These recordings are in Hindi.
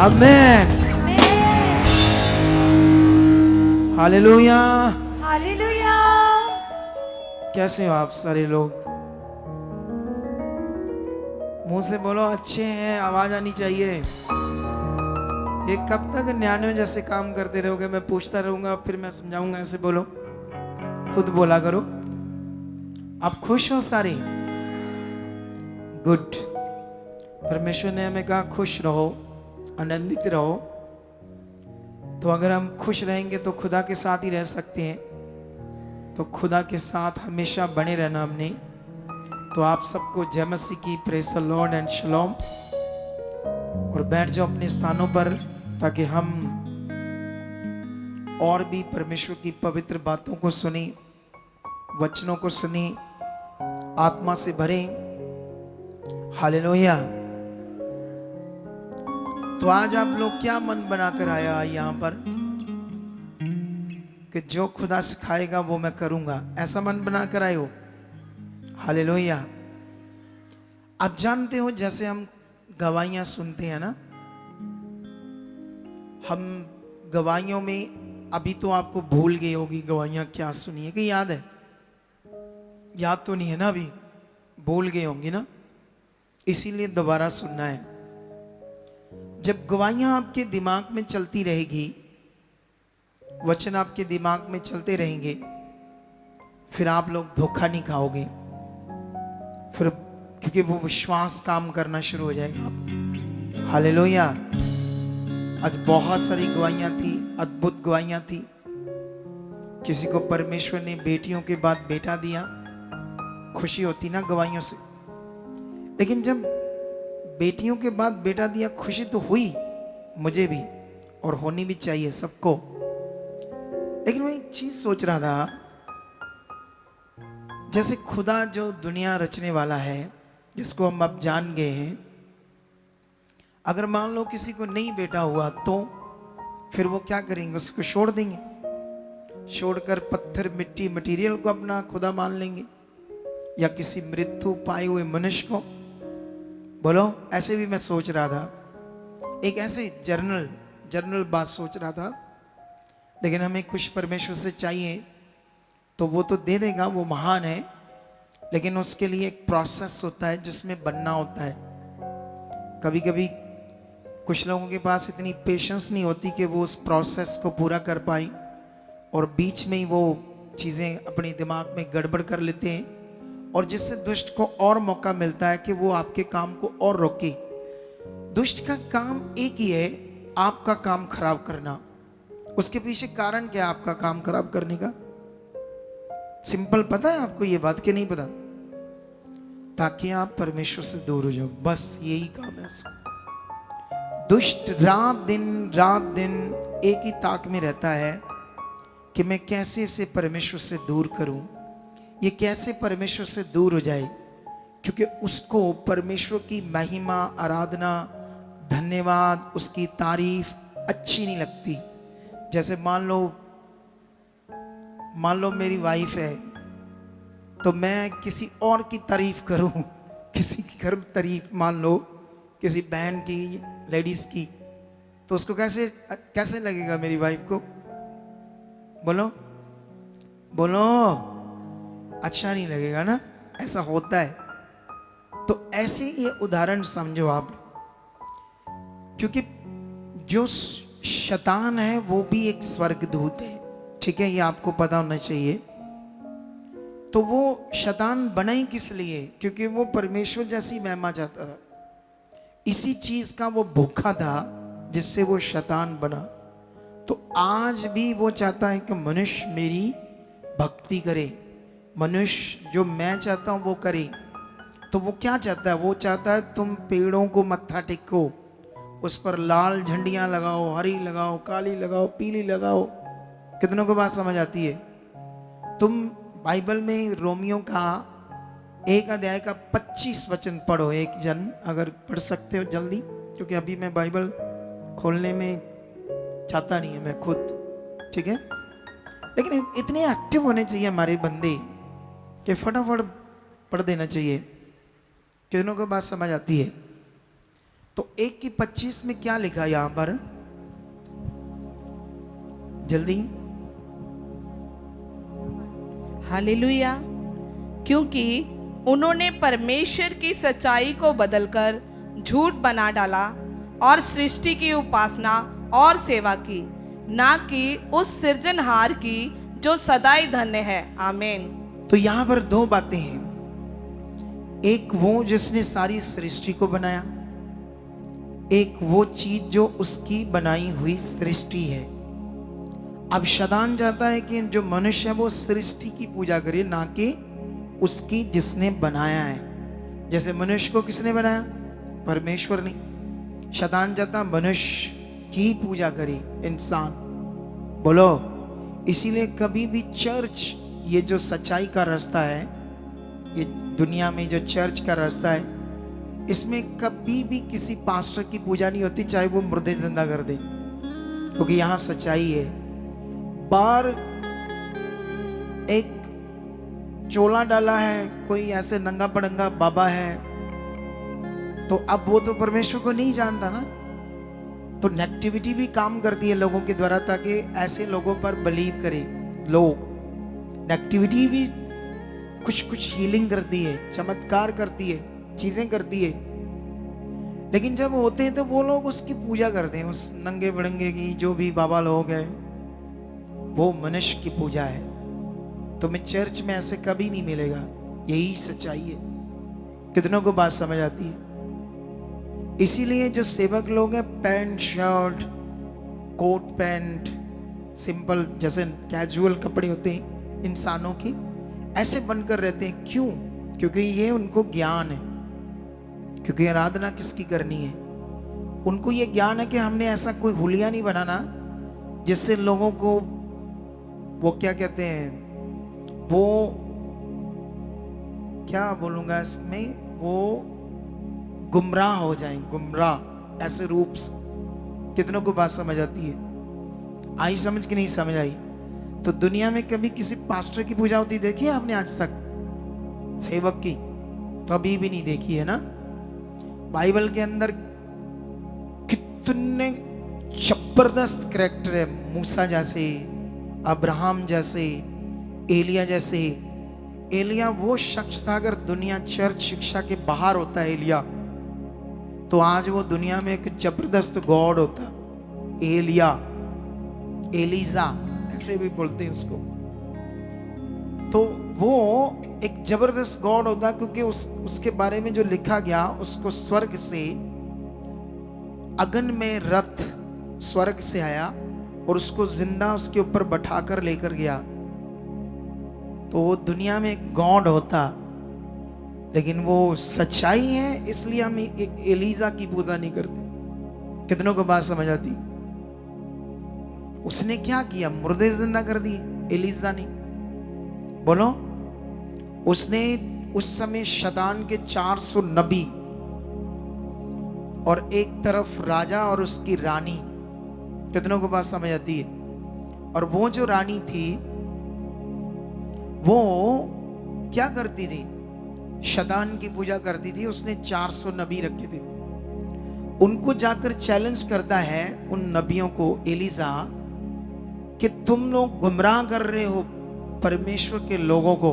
आमेन। हालेलुया। हालेलुया। कैसे हो आप सारे लोग? मुंह से बोलो अच्छे हैं, आवाज आनी चाहिए। ये कब तक न्याणियों जैसे काम करते रहोगे? मैं पूछता रहूंगा फिर मैं समझाऊंगा, ऐसे बोलो, खुद बोला करो। आप खुश हो सारे? गुड। परमेश्वर ने हमें कहा खुश रहो, आनंदित रहो। तो अगर हम खुश रहेंगे तो खुदा के साथ ही रह सकते हैं। तो खुदा के साथ हमेशा बने रहना हमने। तो आप सबको जय मसीह की, प्रेज द लॉर्ड एंड शलोम। और बैठ जाओ अपने स्थानों पर ताकि हम और भी परमेश्वर की पवित्र बातों को सुने, वचनों को सुने, आत्मा से भरे। हालेलुया। तो आज आप लोग क्या मन बनाकर आया यहाँ पर कि जो खुदा सिखाएगा वो मैं करूंगा, ऐसा मन बनाकर आए हो? हालेलुया। आप जानते हो जैसे हम गवाहियां सुनते हैं ना, हम गवाहियों में अभी तो आपको भूल गई होगी गवाहियां क्या सुनी है, कि याद है? याद तो नहीं है ना, अभी भूल गए होंगे ना, इसीलिए दोबारा सुनना है। जब गवाहियां आपके दिमाग में चलती रहेगी, वचन आपके दिमाग में चलते रहेंगे, फिर आप लोग धोखा नहीं खाओगे। फिर क्योंकि वो विश्वास काम करना शुरू हो जाएगा आप। हालेलुया। आज बहुत सारी गवाहियां थी, अद्भुत गवाहियां थी। किसी को परमेश्वर ने बेटियों के बाद बेटा दिया, खुशी होती ना गवाहियों से। लेकिन जब बेटियों के बाद बेटा दिया, खुशी तो हुई मुझे भी, और होनी भी चाहिए सबको। लेकिन मैं एक चीज सोच रहा था, जैसे खुदा जो दुनिया रचने वाला है, जिसको हम अब जान गए हैं, अगर मान लो किसी को नहीं बेटा हुआ तो फिर वो क्या करेंगे? उसको छोड़ देंगे, छोड़कर पत्थर मिट्टी मटेरियल को अपना खुदा मान लेंगे, या किसी मृत्यु पाए हुए मनुष्य को। बोलो, ऐसे भी मैं सोच रहा था, एक ऐसे जर्नल बात सोच रहा था। लेकिन हमें कुछ परमेश्वर से चाहिए तो वो तो दे देगा, वो महान है। लेकिन उसके लिए एक प्रोसेस होता है जिसमें बनना होता है। कभी कभी कुछ लोगों के पास इतनी पेशेंस नहीं होती कि वो उस प्रोसेस को पूरा कर पाए, और बीच में ही वो चीज़ें अपने दिमाग में गड़बड़ कर लेते हैं, और जिससे दुष्ट को और मौका मिलता है कि वो आपके काम को और रोके। दुष्ट का काम एक ही है, आपका काम खराब करना। उसके पीछे कारण क्या है आपका काम खराब करने का? सिंपल, पता है आपको ये बात कि नहीं पता? ताकि आप परमेश्वर से दूर हो जाओ, बस यही काम है उसका। दुष्ट रात दिन एक ही ताक में रहता है कि मैं कैसे इसे परमेश्वर से दूर करूं, ये कैसे परमेश्वर से दूर हो जाए। क्योंकि उसको परमेश्वर की महिमा, आराधना, धन्यवाद, उसकी तारीफ अच्छी नहीं लगती। जैसे मान लो मेरी वाइफ है, तो मैं किसी और की तारीफ करूं, किसी की गर्भ तारीफ, मान लो किसी बहन की, लेडीज की, तो उसको कैसे लगेगा मेरी वाइफ को? बोलो बोलो, अच्छा नहीं लगेगा ना? ऐसा होता है। तो ऐसे ये उदाहरण समझो आप, क्योंकि जो शैतान है वो भी एक स्वर्गदूत है, ठीक है? ये आपको पता होना चाहिए। तो वो शैतान बना ही किस लिए? क्योंकि वो परमेश्वर जैसी महिमा चाहता था। इसी चीज का वो भूखा था जिससे वो शैतान बना। तो आज भी वो चाहता है कि मनुष्य मेरी भक्ति करे, मनुष्य जो मैं चाहता हूं वो करे। तो वो क्या चाहता है? वो चाहता है तुम पेड़ों को मत्था टेको, उस पर लाल झंडियां लगाओ, हरी लगाओ, काली लगाओ, पीली लगाओ। कितनों को बात समझ आती है? तुम बाइबल में रोमियो का 1 अध्याय का 25 वचन पढ़ो, एक जन, अगर पढ़ सकते हो जल्दी, क्योंकि अभी मैं बाइबल खोलने में चाहता नहीं है मैं खुद, ठीक है? लेकिन इतने एक्टिव होने चाहिए हमारे बंदे कि फटाफट पढ़ देना चाहिए। कितनों को बात समझ आती है? तो 1:25 में क्या लिखा यहां पर, जल्दी। हालेलुया। क्योंकि उन्होंने परमेश्वर की सच्चाई को बदलकर झूठ बना डाला और सृष्टि की उपासना और सेवा की, ना कि उस सृजनहार की जो सदाई धन्य है। आमीन। तो यहां पर दो बातें हैं, एक वो जिसने सारी सृष्टि को बनाया, एक वो चीज जो उसकी बनाई हुई सृष्टि है। अब शैतान चाहता है कि जो मनुष्य है वो सृष्टि की पूजा करे, ना कि उसकी जिसने बनाया है। जैसे मनुष्य को किसने बनाया? परमेश्वर ने। शैतान चाहता मनुष्य की पूजा करे, इंसान। बोलो। इसीलिए कभी भी चर्च, ये जो सच्चाई का रास्ता है, ये दुनिया में जो चर्च का रास्ता है, इसमें कभी भी किसी पास्टर की पूजा नहीं होती, चाहे वो मुर्दे जिंदा कर दे, क्योंकि यहां सच्चाई है। बार एक चोला डाला है, कोई ऐसे नंगा पड़ंगा बाबा है, तो अब वो तो परमेश्वर को नहीं जानता ना। तो नेगेटिविटी भी काम करती है लोगों के द्वारा, ताकि ऐसे लोगों पर बिलीव करे लोग। नेगेटिविटी भी कुछ कुछ हीलिंग करती है, चमत्कार करती है, चीजें करती है। लेकिन जब होते हैं तो वो लोग उसकी पूजा करते हैं, उस नंगे बड़ंगे की, जो भी बाबा लोग हैं, वो मनुष्य की पूजा है। तुम्हें चर्च में ऐसे कभी नहीं मिलेगा। यही सच्चाई है। कितनों को बात समझ आती है? इसीलिए जो सेवक लोग हैं, pant shirt, coat pant, simple जैसे कैजुअल कपड़े होते हैं इंसानों की, ऐसे बनकर रहते हैं। क्यों? क्योंकि ये उनको ज्ञान है, क्योंकि आराधना किसकी करनी है। उनको ये ज्ञान है कि हमने ऐसा कोई हुलिया नहीं बनाना जिससे लोगों को, वो क्या कहते हैं, वो क्या बोलूंगा इसमें, वो गुमराह हो जाएं, गुमराह ऐसे रूप से। कितनों को बात समझ आती है? आई समझ कि नहीं समझ आई? तो दुनिया में कभी किसी पास्टर की पूजा होती देखी है आपने आज तक? सेवक की तो अभी भी नहीं देखी है ना। बाइबल के अंदर कितने जबरदस्त कैरेक्टर है, मूसा जैसे, अब्राहम जैसे, एलिया जैसे। एलिया वो शख्स था, अगर दुनिया चर्च शिक्षा के बाहर होता है एलिया, तो आज वो दुनिया में एक जबरदस्त गॉड होता। एलिया, एलिजा ऐसे भी बोलते हैं उसको। तो वो एक जबरदस्त गॉड होता, क्योंकि उसके बारे में जो लिखा गया, उसको स्वर्ग से अगन में रथ स्वर्ग से आया और उसको जिंदा उसके ऊपर बैठाकर लेकर गया। तो वो दुनिया में एक गॉड होता, लेकिन वो सच्चाई है, इसलिए हम एलिजा की पूजा नहीं करते। कितनों को बात समझ आती? उसने क्या किया? मुर्दे जिंदा कर दिए एलिजा ने। बोलो। उसने उस समय शैतान के 400 नबी और एक तरफ राजा और उसकी रानी। कितनों को बात समझ आती है? और वो जो रानी थी वो क्या करती थी? शैतान की पूजा करती थी। उसने 400 नबी रखे थे। उनको जाकर चैलेंज करता है उन नबियों को एलिजा, कि तुम लोग गुमराह कर रहे हो परमेश्वर के लोगों को,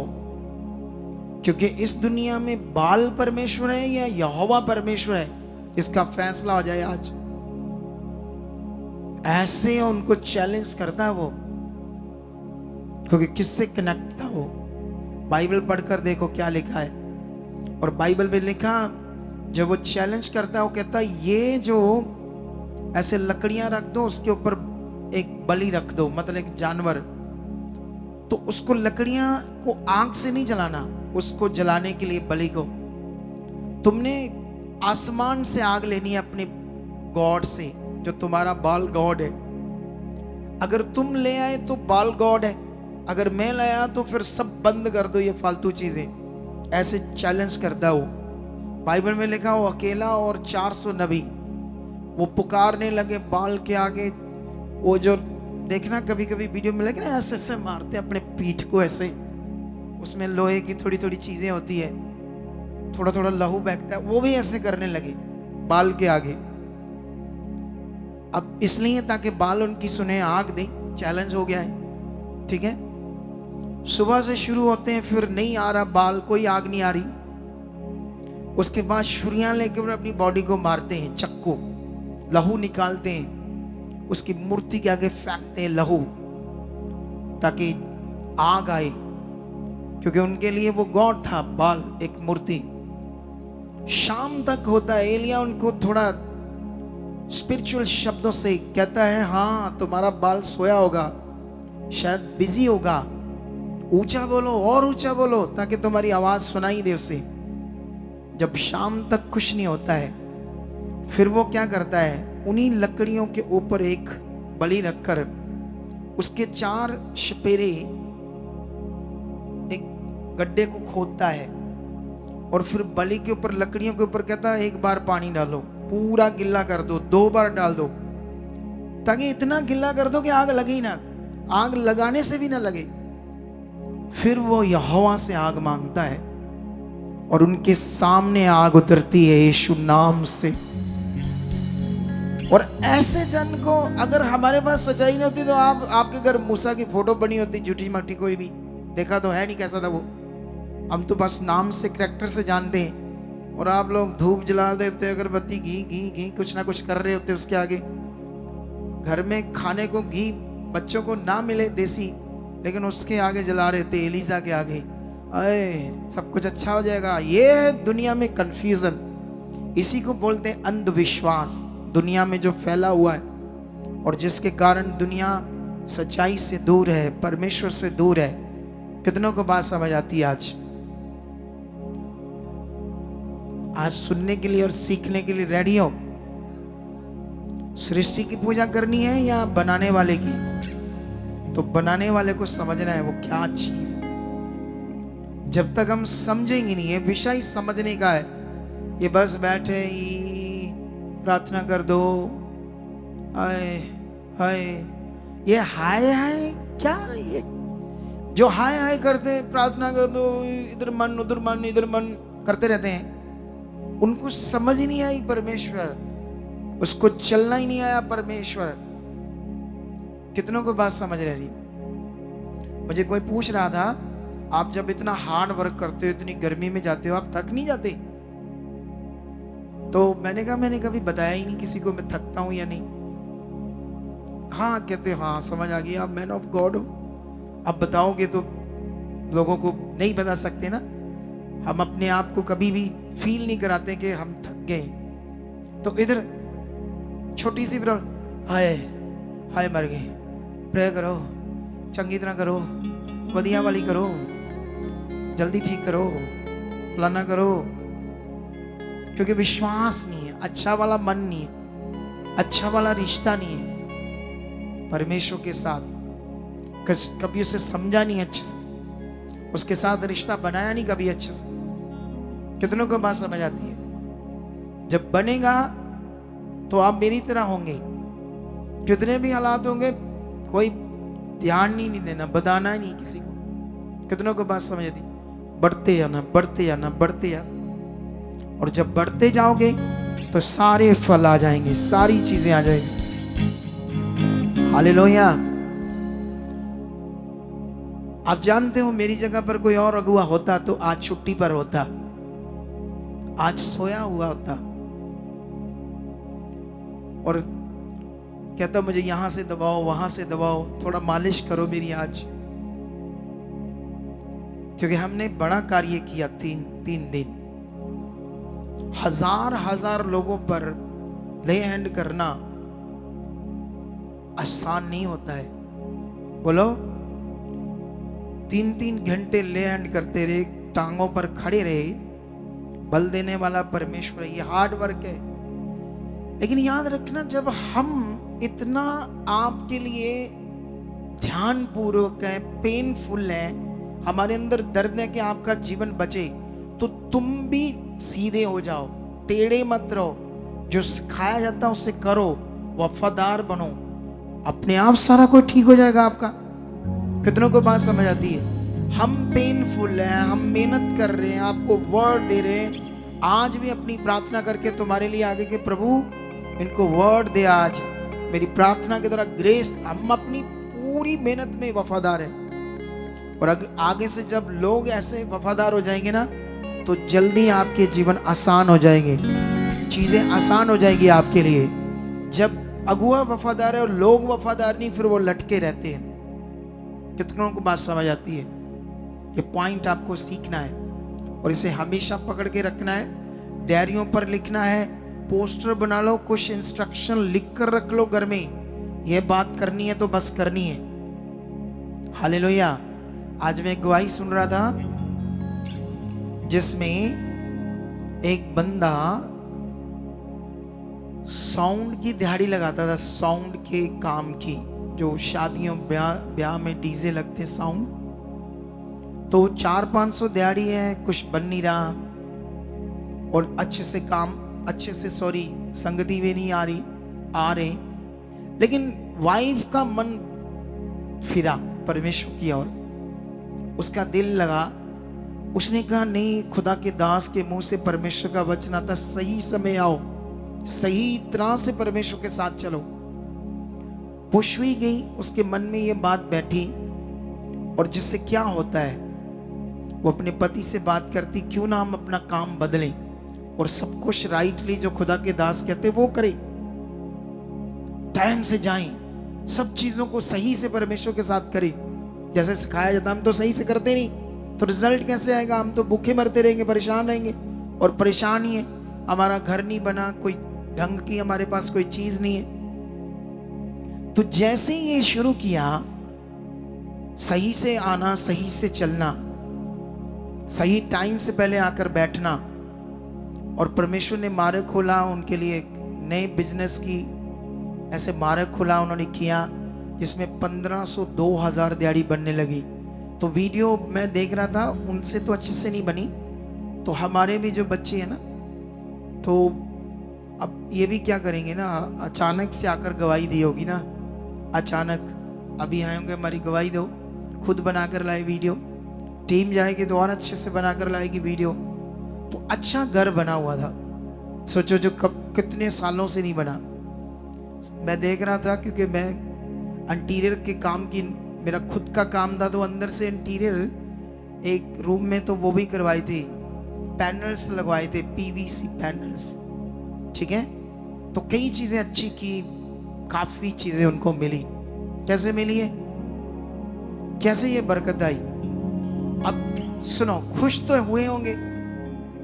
क्योंकि इस दुनिया में बाल परमेश्वर है या यहोवा परमेश्वर है, इसका फैसला हो जाए आज। ऐसे उनको चैलेंज करता है वो, क्योंकि किससे कनेक्ट था वो। बाइबल पढ़कर देखो क्या लिखा है। और बाइबल में लिखा, जब वो चैलेंज करता है, वो कहता है ये जो ऐसे लकड़ियां रख दो, उसके ऊपर एक बलि रख दो, मतलब एक जानवर। तो उसको लकड़ियां को आग से नहीं जलाना, उसको जलाने के लिए बलि को तुमने आसमान से आग लेनी है अपने गॉड से, जो तुम्हारा बाल गॉड है। अगर तुम ले आए तो बाल गॉड है, अगर मैं लाया तो फिर सब बंद कर दो ये फालतू चीजें। ऐसे चैलेंज करता हो। बाइबल में लिखा हो अकेला और 400 नबी वो पुकारने लगे बाल के आगे। वो जो देखना कभी कभी वीडियो में लगे ना, ऐसे ऐसे मारते अपने पीठ को ऐसे, उसमें लोहे की थोड़ी थोड़ी चीजें होती है, थोड़ा थोड़ा लहू बहता है, वो भी ऐसे करने लगे। बाल के आगे। अब इसलिए ताकि बाल उनकी सुने, आग दे, चैलेंज हो गया है, ठीक है। सुबह से शुरू होते हैं, फिर नहीं आ रहा बाल, कोई आग नहीं आ रही। उसके बाद छुरियां लेकर अपनी बॉडी को मारते हैं, चक्कू, लहू निकालते हैं, उसकी मूर्ति के आगे फेंकते हैं लहू, ताकि आग आए, क्योंकि उनके लिए वो गॉड था बाल, एक मूर्ति। शाम तक होता है। एलिया उनको थोड़ा स्पिरिचुअल शब्दों से कहता है, हाँ तुम्हारा बाल सोया होगा, शायद बिजी होगा, ऊंचा बोलो और ऊंचा बोलो ताकि तुम्हारी आवाज सुनाई दे उसे। जब शाम तक कुछ नहीं होता है, फिर वो क्या करता है, उन्हीं लकड़ियों के ऊपर एक बलि रखकर उसके 4 शपेरे एक गड्ढे को खोदता है और फिर बलि के ऊपर, लकड़ियों के ऊपर कहता है, एक बार पानी डालो, पूरा गिल्ला कर दो, 2 बार डाल दो, ताकि इतना गिल्ला कर दो कि आग लगे ही ना, आग लगाने से भी ना लगे। फिर वो यहोवा से आग मांगता है और उनके सामने आग उतरती है यीशु नाम से। और ऐसे जन को अगर हमारे पास सच्चाई नहीं होती तो आपके घर मूसा की फोटो बनी होती, झूठी माटी, कोई भी देखा तो है नहीं कैसा था वो। हम तो बस नाम से, कैरेक्टर से जानते हैं। और आप लोग धूप जला देते, अगरबत्ती, घी घी घी कुछ ना कुछ कर रहे होते उसके आगे। घर में खाने को घी बच्चों को ना मिले देसी, लेकिन उसके आगे जला रहे थे, एलिजा के आगे। अरे सब कुछ अच्छा हो जाएगा। ये है दुनिया में कंफ्यूजन, इसी को बोलते हैं अंधविश्वास, दुनिया में जो फैला हुआ है और जिसके कारण दुनिया सच्चाई से दूर है, परमेश्वर से दूर है। कितनों को बात समझ आती है आज सुनने के लिए और सीखने के लिए रेडी हो? सृष्टि की पूजा करनी है या बनाने वाले की? तो बनाने वाले को समझना है वो क्या चीज है। जब तक हम समझेंगे नहीं, ये विषय समझने का है। ये बस बैठे ही प्रार्थना कर दो, हाय हाय, ये हाय हाय क्या, ये जो हाय हाय करते, प्रार्थना कर दो, इधर मन उधर मन इधर मन करते रहते हैं, उनको समझ ही नहीं आई परमेश्वर, उसको चलना ही नहीं आया परमेश्वर। कितनों को बात समझ रही? मुझे कोई पूछ रहा था, आप जब इतना हार्ड वर्क करते हो, इतनी गर्मी में जाते हो, आप थक नहीं जाते? तो मैंने कहा मैंने कभी बताया ही नहीं किसी को मैं थकता हूं या नहीं। हाँ कहते, हाँ समझ आ गई, आप मैन ऑफ गॉड हो, आप बताओगे तो लोगों को नहीं बता सकते ना। हम अपने आप को कभी भी फील नहीं कराते कि हम थक गए। तो इधर छोटी सी ब्रो, हाय हाय मर गए, प्रे करो, चंगी तरह करो, वधिया वाली करो, जल्दी ठीक करो, फलाना करो, क्योंकि विश्वास नहीं है, अच्छा वाला मन नहीं है, अच्छा वाला रिश्ता नहीं है परमेश्वर के साथ। कभी उसे समझा नहीं अच्छे से, उसके साथ रिश्ता बनाया नहीं कभी अच्छे से। कितनों को बात समझ आती है? जब बनेगा तो आप मेरी तरह होंगे, कितने भी हालात होंगे, कोई ध्यान नहीं देना, बताना ही नहीं किसी को। कितनों को बात समझ आती? बढ़ते जाना, बढ़ते जाना, बढ़ते जाना, और जब बढ़ते जाओगे तो सारे फल आ जाएंगे, सारी चीजें आ जाएंगी। हालेलुया। आप जानते हो मेरी जगह पर कोई और अगुआ होता तो आज छुट्टी पर होता, आज सोया हुआ होता और कहता मुझे यहां से दबाओ, वहां से दबाओ, थोड़ा मालिश करो मेरी आज। क्योंकि हमने बड़ा कार्य किया, तीन दिन, हजार लोगों पर ले हैंड करना आसान नहीं होता है। बोलो, 3 घंटे ले हैंड करते रहे, टांगों पर खड़े रहे, बल देने वाला परमेश्वर है। ये हार्ड वर्क है। लेकिन याद रखना, जब हम इतना आपके लिए ध्यान पूर्वक है, पेनफुल है, हमारे अंदर दर्द है कि आपका जीवन बचे, तो तुम भी सीधे हो जाओ, टेढ़े मत रहो। जो सिखाया जाता है उसे करो, वफादार बनो, अपने आप सारा कुछ ठीक हो जाएगा आपका। कितनों को बात समझ आती है? हम पेनफुल हैं, हम मेहनत कर रहे हैं, आपको वर्ड दे रहे हैं, आज भी अपनी प्रार्थना करके तुम्हारे लिए आगे के प्रभु इनको वर्ड दे। आज मेरी प्रार्थना के द्वारा ग्रेस, हम अपनी पूरी मेहनत में वफादार हैं, और आगे से जब लोग ऐसे वफादार हो जाएंगे ना, तो जल्दी आपके जीवन आसान हो जाएंगे, चीजें आसान हो जाएगी आपके लिए। जब अगुआ वफादार है और लोग वफादार नहीं, फिर वो लटके रहते हैं। कितनों को बात समझ आती है? ये पॉइंट आपको सीखना है और इसे हमेशा पकड़ के रखना है। डायरियों पर लिखना है, पोस्टर बना लो, कुछ इंस्ट्रक्शन लिख कर रख लो घर में। ये बात करनी है तो बस करनी है। हालेलुया। आज मैं एक गवाही सुन रहा था जिसमें एक बंदा साउंड की दिहाड़ी लगाता था, साउंड के काम की, जो शादियों ब्याह में डीजे लगते साउंड। तो 400-500 दिहाड़ी है, कुछ बन नहीं रहा, और अच्छे से संगति भी नहीं आ रहे। लेकिन वाइफ का मन फिरा परमेश्वर की ओर, उसका दिल लगा। उसने कहा नहीं, खुदा के दास के मुंह से परमेश्वर का वचन आता, सही समय आओ, सही तरह से परमेश्वर के साथ चलो। पुष्वी गई, उसके मन में ये बात बैठी, और जिससे क्या होता है, वो अपने पति से बात करती, क्यों ना हम अपना काम बदलें और सब कुछ राइटली जो खुदा के दास कहते वो करें, टाइम से जाएं, सब चीजों को सही से परमेश्वर के साथ करें जैसे सिखाया जाता। हम तो सही से करते नहीं, तो रिजल्ट कैसे आएगा? हम तो भूखे मरते रहेंगे, परेशान रहेंगे, और परेशान ही है। हमारा घर नहीं बना, कोई ढंग की हमारे पास कोई चीज नहीं है। तो जैसे ही ये शुरू किया, सही से आना, सही से चलना, सही टाइम से पहले आकर बैठना, और परमेश्वर ने मार्ग खोला उनके लिए, एक नए बिजनेस की ऐसे मार्ग खुला उन्होंने किया, जिसमें 1500-2000 दिहाड़ी बनने लगी। तो वीडियो मैं देख रहा था, उनसे तो अच्छे से नहीं बनी। तो हमारे भी जो बच्चे हैं ना, तो अब ये भी क्या करेंगे ना, अचानक से आकर गवाही दी होगी ना, अचानक अभी आए होंगे, हमारी गवाही दो, खुद बनाकर लाए वीडियो, टीम जाएगी तो और अच्छे से बनाकर लाएगी वीडियो। तो अच्छा घर बना हुआ था, सोचो, जो कितने सालों से नहीं बना। मैं देख रहा था, क्योंकि मैं इंटीरियर के काम की, मेरा खुद का काम था, तो अंदर से इंटीरियर एक रूम में तो वो भी करवाई थी, पैनल्स लगवाए थे, पीवीसी पैनल्स, ठीक है। तो कई चीजें अच्छी की, काफी चीजें उनको मिली। कैसे मिली है, कैसे ये बरकत आई? अब सुनो, खुश तो हुए होंगे,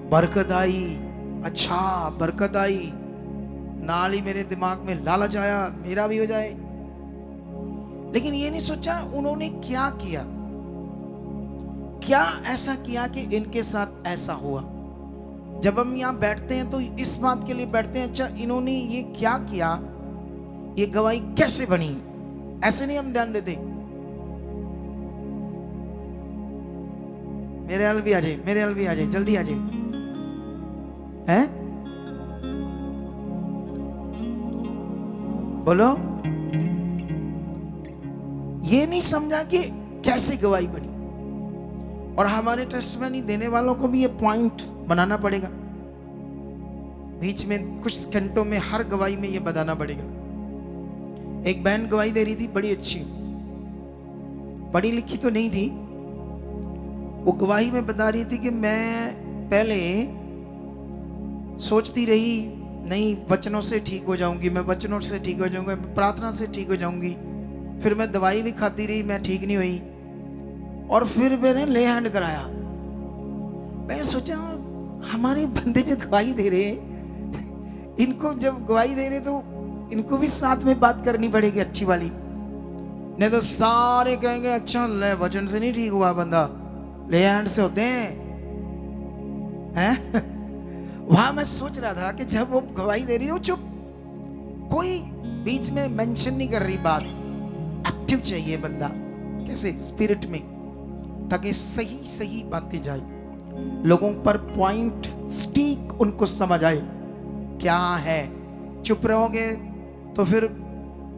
बरकत आई, अच्छा बरकत आई, नाल ही मेरे दिमाग में लालच आया, मेरा भी हो जाए। लेकिन ये नहीं सोचा उन्होंने क्या किया, क्या ऐसा किया कि इनके साथ ऐसा हुआ। जब हम यहाँ बैठते हैं तो इस बात के लिए बैठते हैं, अच्छा इन्होंने ये क्या किया, ये गवाही कैसे बनी, ऐसे नहीं हम ध्यान देते। मेरे हाल भी आ जाए, मेरे हाल भी आ जाए, जल्दी आ जाए, हैं? बोलो। ये नहीं समझा कि कैसे गवाही बनी। और हमारे टेस्टिमनी देने वालों को भी ये पॉइंट बनाना पड़ेगा, बीच में कुछ घंटों में हर गवाही में ये बताना पड़ेगा। एक बहन गवाही दे रही थी, बड़ी अच्छी, पढ़ी लिखी तो नहीं थी। वो गवाही में बता रही थी कि मैं पहले सोचती रही, नहीं वचनों से ठीक हो जाऊंगी, मैं वचनों से ठीक हो जाऊंगा, मैं प्रार्थना से ठीक हो जाऊंगी। फिर मैं दवाई भी खाती रही, मैं ठीक नहीं हुई, और फिर मैंने ले हैंड कराया। मैं सोचा हमारे बंदे जो गवाही दे रहे हैं, इनको जब गवाही दे रहे तो इनको भी साथ में बात करनी पड़ेगी अच्छी वाली, नहीं तो सारे कहेंगे अच्छा ले वचन से नहीं ठीक हुआ बंदा, ले हैंड से होते हैं। वहां मैं सोच रहा था कि जब वो गवाही दे रही हो, चुप, कोई बीच में मेंशन नहीं कर रही बात, एक्टिव चाहिए बंदा, कैसे स्पिरिट में, ताकि सही सही बातें जाए, लोगों पर पॉइंट स्टिक उनको समझ आए क्या है। चुप रहोगे तो फिर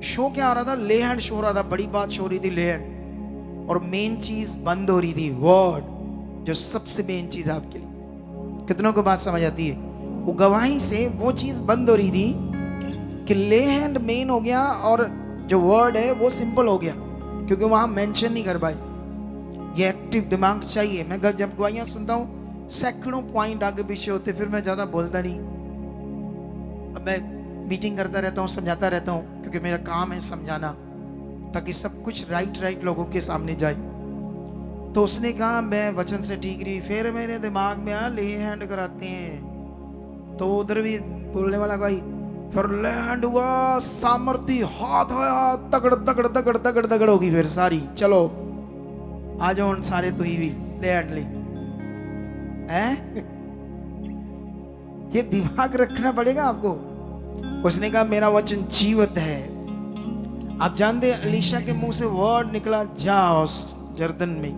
शो क्या हो रहा था, ले हैंड शो हो रहा था, बड़ी बात शो हो रही थी ले हैंड, और मेन चीज बंद हो रही थी, वर्ड, जो सबसे मेन चीज आपके लिए। कितनों को बात समझ आती है? वो गवाही से वो चीज बंद हो रही थी कि ले हैंड मेन हो गया और जो वर्ड है वो सिंपल हो गया, क्योंकि वहां मेंशन नहीं कर पाई। ये एक्टिव दिमाग चाहिए। मैं जब गवाहियां सुनता हूँ सैकड़ों पॉइंट आगे पीछे होते, फिर मैं ज्यादा बोलता नहीं। अब मैं मीटिंग करता रहता हूँ, समझाता रहता हूँ, क्योंकि मेरा काम है समझाना, ताकि सब कुछ राइट लोगों के सामने जाए। तो उसने कहा मैं वचन से ठीक नहीं, फिर मेरे दिमाग में आया ले हैंड कराते हैं। तो उधर भी बोलने वाला भाई, फिर ले हैंड हुआ, सामर्थ्य हाथ आया, तगड़ तगड़ तगड़ तगड़ तगड़ होगी फिर सारी। चलो आ जाओ सारे, तो ही भी ले हैंड ले हैं। ये दिमाग रखना पड़ेगा आपको। उसने कहा मेरा वचन जीवित है। आप जानते हैं अलीशा के मुंह से वर्ड निकला, जाओ जर्दन में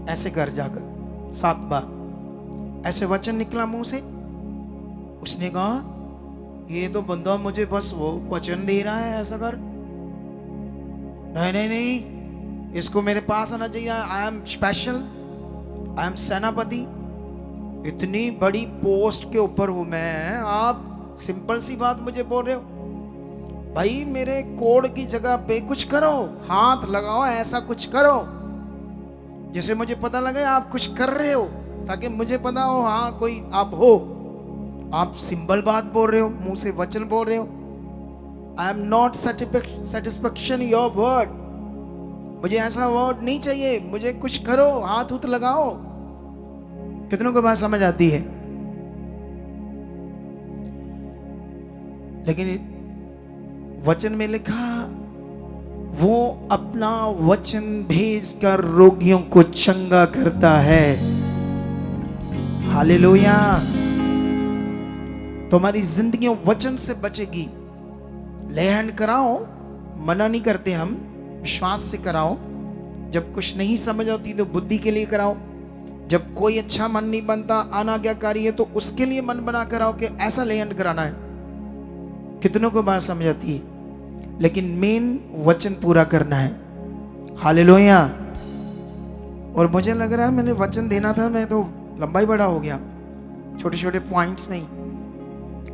ऐसे कर जाकर 7 बार, ऐसे वचन निकला मुंह से। उसने कहा ये तो बंदा मुझे बस वो वचन दे रहा है, ऐसा कर। नहीं नहीं नहीं, इसको मेरे पास आना चाहिए। I am special, I am सेनापति, इतनी बड़ी पोस्ट के ऊपर हूं मैं, आप सिंपल सी बात मुझे बोल रहे हो? भाई मेरे कोड की जगह पे कुछ करो, हाथ लगाओ, ऐसा कुछ करो जिसे मुझे पता लगे आप कुछ कर रहे हो, ताकि मुझे पता हो हाँ कोई आप हो। आप सिंपल बात बोल रहे हो, मुंह से वचन बोल रहे हो। I am not satisfaction your word, मुझे ऐसा वर्ड नहीं चाहिए, मुझे कुछ करो, हाथ उत लगाओ। कितनों को बात समझ आती है? लेकिन वचन में लिखा वो अपना वचन भेजकर रोगियों को चंगा करता है। हालेलुया। तुम्हारी जिंदगी वचन से बचेगी। ले हैंड कराओ, मना नहीं करते हम, विश्वास से कराओ। जब कुछ नहीं समझ आती तो बुद्धि के लिए कराओ। जब कोई अच्छा मन नहीं बनता, अनाज्ञाकारी है, तो उसके लिए मन बना कराओ कि ऐसा ले हैंड कराना है। कितनों को बात समझ आती है? लेकिन मेन वचन पूरा करना है। हालेलुया। और मुझे लग रहा है मैंने वचन देना था, मैं तो लंबा ही बड़ा हो गया छोटे छोटे पॉइंट्स में ही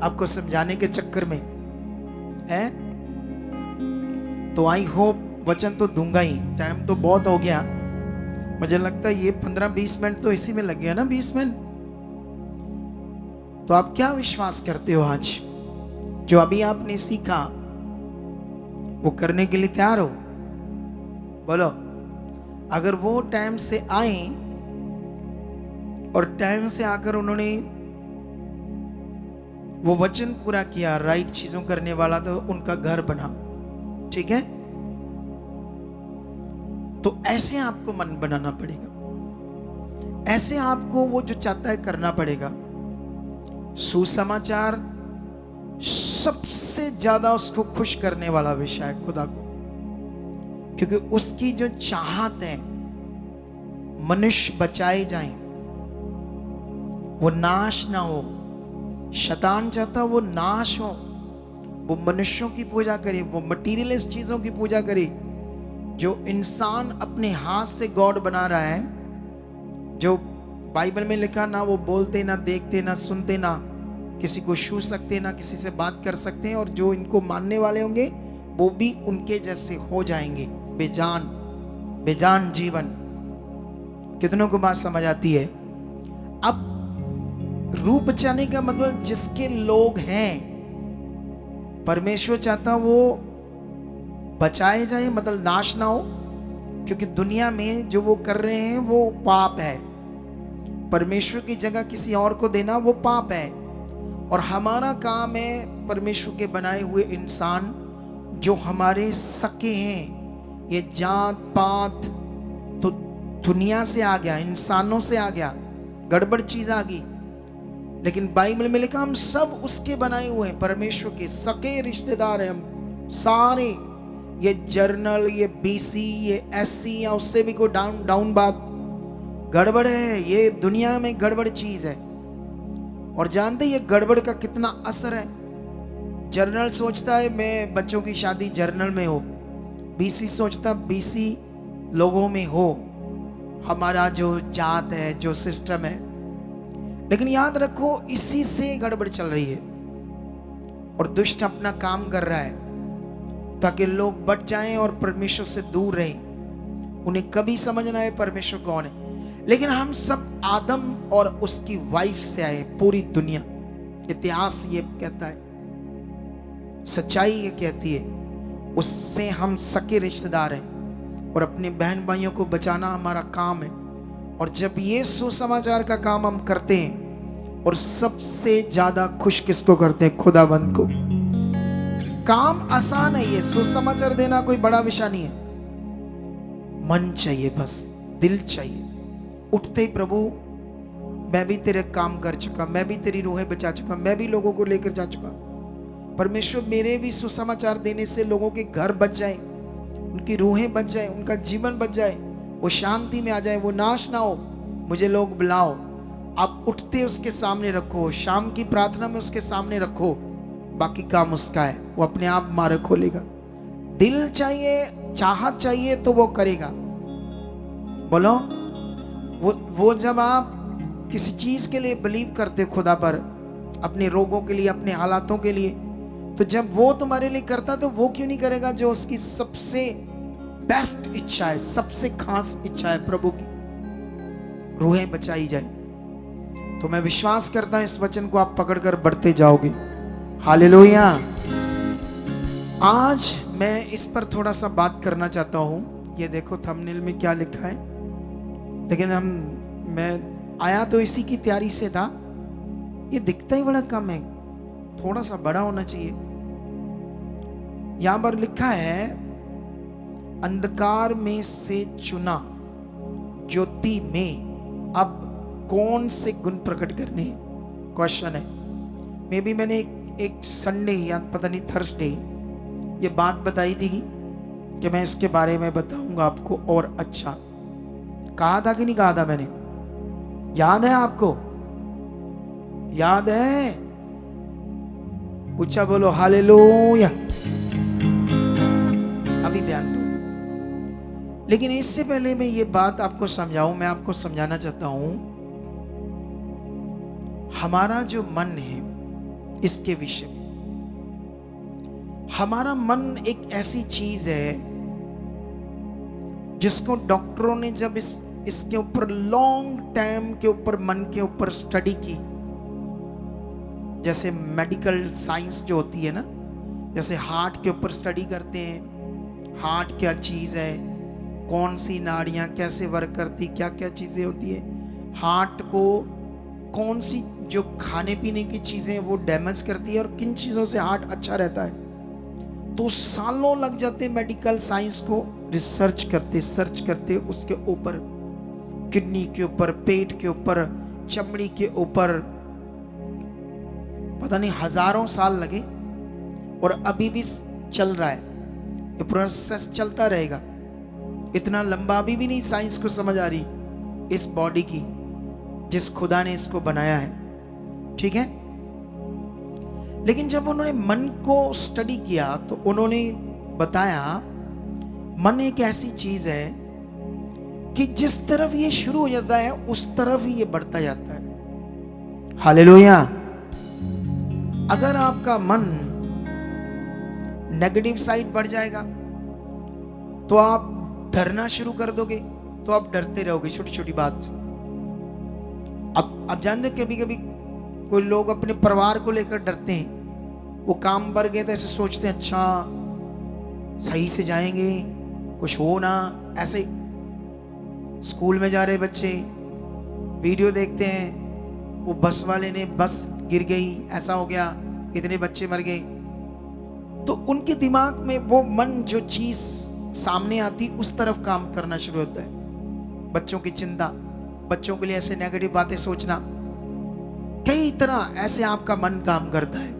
आपको समझाने के चक्कर में है। तो आई होप वचन तो दूंगा ही। टाइम तो बहुत हो गया, मुझे लगता है ये 15-20 मिनट तो इसी में लग गया ना, 20 मिनट। तो आप क्या विश्वास करते हो आज जो अभी आपने सीखा वो करने के लिए तैयार हो? बोलो। अगर वो टाइम से आए और टाइम से आकर उन्होंने वो वचन पूरा किया, राइट चीजों करने वाला, तो उनका घर बना, ठीक है? तो ऐसे आपको मन बनाना पड़ेगा, ऐसे आपको वो जो चाहता है करना पड़ेगा। सुसमाचार सबसे ज्यादा उसको खुश करने वाला विषय है खुदा को, क्योंकि उसकी जो चाहत है मनुष्य बचाए जाएं, वो नाश ना हो। शैतान चाहता वो नाश हो, वो मनुष्यों की पूजा करे, वो मटीरियलिस्ट चीजों की पूजा करे। जो इंसान अपने हाथ से गॉड बना रहा है, जो बाइबल में लिखा, ना वो बोलते, ना देखते, ना सुनते, ना किसी को छू सकते, ना किसी से बात कर सकते हैं, और जो इनको मानने वाले होंगे वो भी उनके जैसे हो जाएंगे, बेजान जीवन। कितनों को बात समझ आती है? अब रूप बचाने का मतलब जिसके लोग हैं, परमेश्वर चाहता वो बचाए जाए, मतलब नाश ना हो, क्योंकि दुनिया में जो वो कर रहे हैं वो पाप है। परमेश्वर की जगह किसी और को देना वो पाप है। और हमारा काम है परमेश्वर के बनाए हुए इंसान जो हमारे सके हैं, ये जात पात तो दुनिया से आ गया, इंसानों से आ गया, गड़बड़ चीज आ गई। लेकिन बाइबल में लिखा हम सब उसके बनाए हुए हैं, परमेश्वर के सके रिश्तेदार हैं हम सारे। ये जर्नल, ये बीसी, ये एससी या उससे भी कोई डाउन बात गड़बड़ है, ये दुनिया में गड़बड़ चीज है। और जानते ये गड़बड़ का कितना असर है? जर्नल सोचता है मैं बच्चों की शादी जर्नल में हो, बीसी सोचता बीसी लोगों में हो, हमारा जो जात है, जो सिस्टम है। लेकिन याद रखो इसी से गड़बड़ चल रही है और दुष्ट अपना काम कर रहा है ताकि लोग बच जाएं और परमेश्वर से दूर रहें। उन्हें कभी समझ ना आए परमेश्वर कौन है। लेकिन हम सब आदम और उसकी वाइफ से आए, पूरी दुनिया। इतिहास ये कहता है, सच्चाई ये कहती है, उससे हम सके रिश्तेदार हैं और अपने बहन भाइयों को बचाना हमारा काम है। और जब ये सुसमाचार का काम हम करते हैं, और सबसे ज्यादा खुश किसको करते हैं? खुदाबंद को। काम आसान है, ये सुसमाचार देना कोई बड़ा विषय नहीं है। मन चाहिए, बस दिल चाहिए। उठते ही प्रभु मैं भी तेरे काम कर चुका, मैं भी तेरी रूहें बचा चुका, मैं भी लोगों को लेकर जा चुका। परमेश्वर मेरे भी सुसमाचार देने से लोगों के घर बच जाए, उनकी रूहें बच जाए, उनका जीवन बच जाए, वो शांति में आ जाए, वो नाश ना हो। मुझे लोग बुलाओ। आप उठते उसके सामने रखो, शाम की प्रार्थना में उसके सामने रखो, बाकी काम उसका है, वो अपने आप मार्ग खोलेगा। दिल चाहिए, चाहत चाहिए तो वो करेगा। बोलो, वो जब आप किसी चीज के लिए बिलीव करते खुदा पर, अपने रोगों के लिए, अपने हालातों के लिए, तो जब वो तुम्हारे लिए करता तो वो क्यों नहीं करेगा जो उसकी सबसे बेस्ट इच्छा है, सबसे खास इच्छा है प्रभु की, रूहें बचाई जाए। तो मैं विश्वास करता हूं इस वचन को आप पकड़कर बढ़ते जाओगे। हालेलुया। आज मैं इस पर थोड़ा सा बात करना चाहता हूं। ये देखो थंबनेल में क्या लिखा है, लेकिन मैं आया तो इसी की तैयारी से था। ये दिखता ही बड़ा कम है, थोड़ा सा बड़ा होना चाहिए। यहां पर लिखा है, अंधकार में से चुना ज्योति में अब कौन से गुण प्रकट करने? क्वेश्चन है। मे बी मैंने एक संडे या पता नहीं थर्सडे ये बात बताई थी कि मैं इसके बारे में बताऊंगा आपको। और अच्छा कहा था कि नहीं कहा था मैंने? याद है आपको? याद है? ऊंचा बोलो हालेलुया। अभी ध्यान दो। लेकिन इससे पहले मैं ये बात आपको समझाऊं, मैं आपको समझाना चाहता हूं हमारा जो मन है इसके विषय में। हमारा मन एक ऐसी चीज है जिसको डॉक्टरों ने जब इसके ऊपर लॉन्ग टाइम के ऊपर मन के ऊपर स्टडी की, जैसे मेडिकल साइंस जो होती है ना, जैसे हार्ट के ऊपर स्टडी करते हैं, हार्ट क्या चीज है, कौन सी नाड़ियां कैसे वर्क करती, क्या क्या चीजें होती है, हार्ट को कौन सी जो खाने पीने की चीजें वो डैमेज करती है और किन चीजों से हार्ट अच्छा रहता है। तो सालों लग जाते मेडिकल साइंस को रिसर्च करते, सर्च करते उसके ऊपर, किडनी के ऊपर, पेट के ऊपर, चमड़ी के ऊपर, पता नहीं हजारों साल लगे और अभी भी चल रहा है। ये प्रोसेस चलता रहेगा। इतना लंबा अभी भी नहीं साइंस को समझ आ रही इस बॉडी की, जिस खुदा ने इसको बनाया है। ठीक है, लेकिन जब उन्होंने मन को स्टडी किया तो उन्होंने बताया मन एक ऐसी चीज है कि जिस तरफ ये शुरू हो जाता है उस तरफ ही ये बढ़ता जाता है। हालेलुया। अगर आपका मन नेगेटिव साइड बढ़ जाएगा तो आप डरना शुरू कर दोगे, तो आप डरते रहोगे छोटी छोटी बात से। अब आप जानते, कभी कभी कोई लोग अपने परिवार को लेकर डरते हैं। वो काम बढ़ गए तो ऐसे सोचते हैं, अच्छा सही से जाएंगे, कुछ हो ना। ऐसे स्कूल में जा रहे बच्चे वीडियो देखते हैं, वो बस वाले ने बस गिर गई, ऐसा हो गया, इतने बच्चे मर गए। तो उनके दिमाग में वो मन जो चीज सामने आती उस तरफ काम करना शुरू होता है। बच्चों की चिंता, बच्चों के लिए ऐसे नेगेटिव बातें सोचना, कई तरह ऐसे आपका मन काम करता है।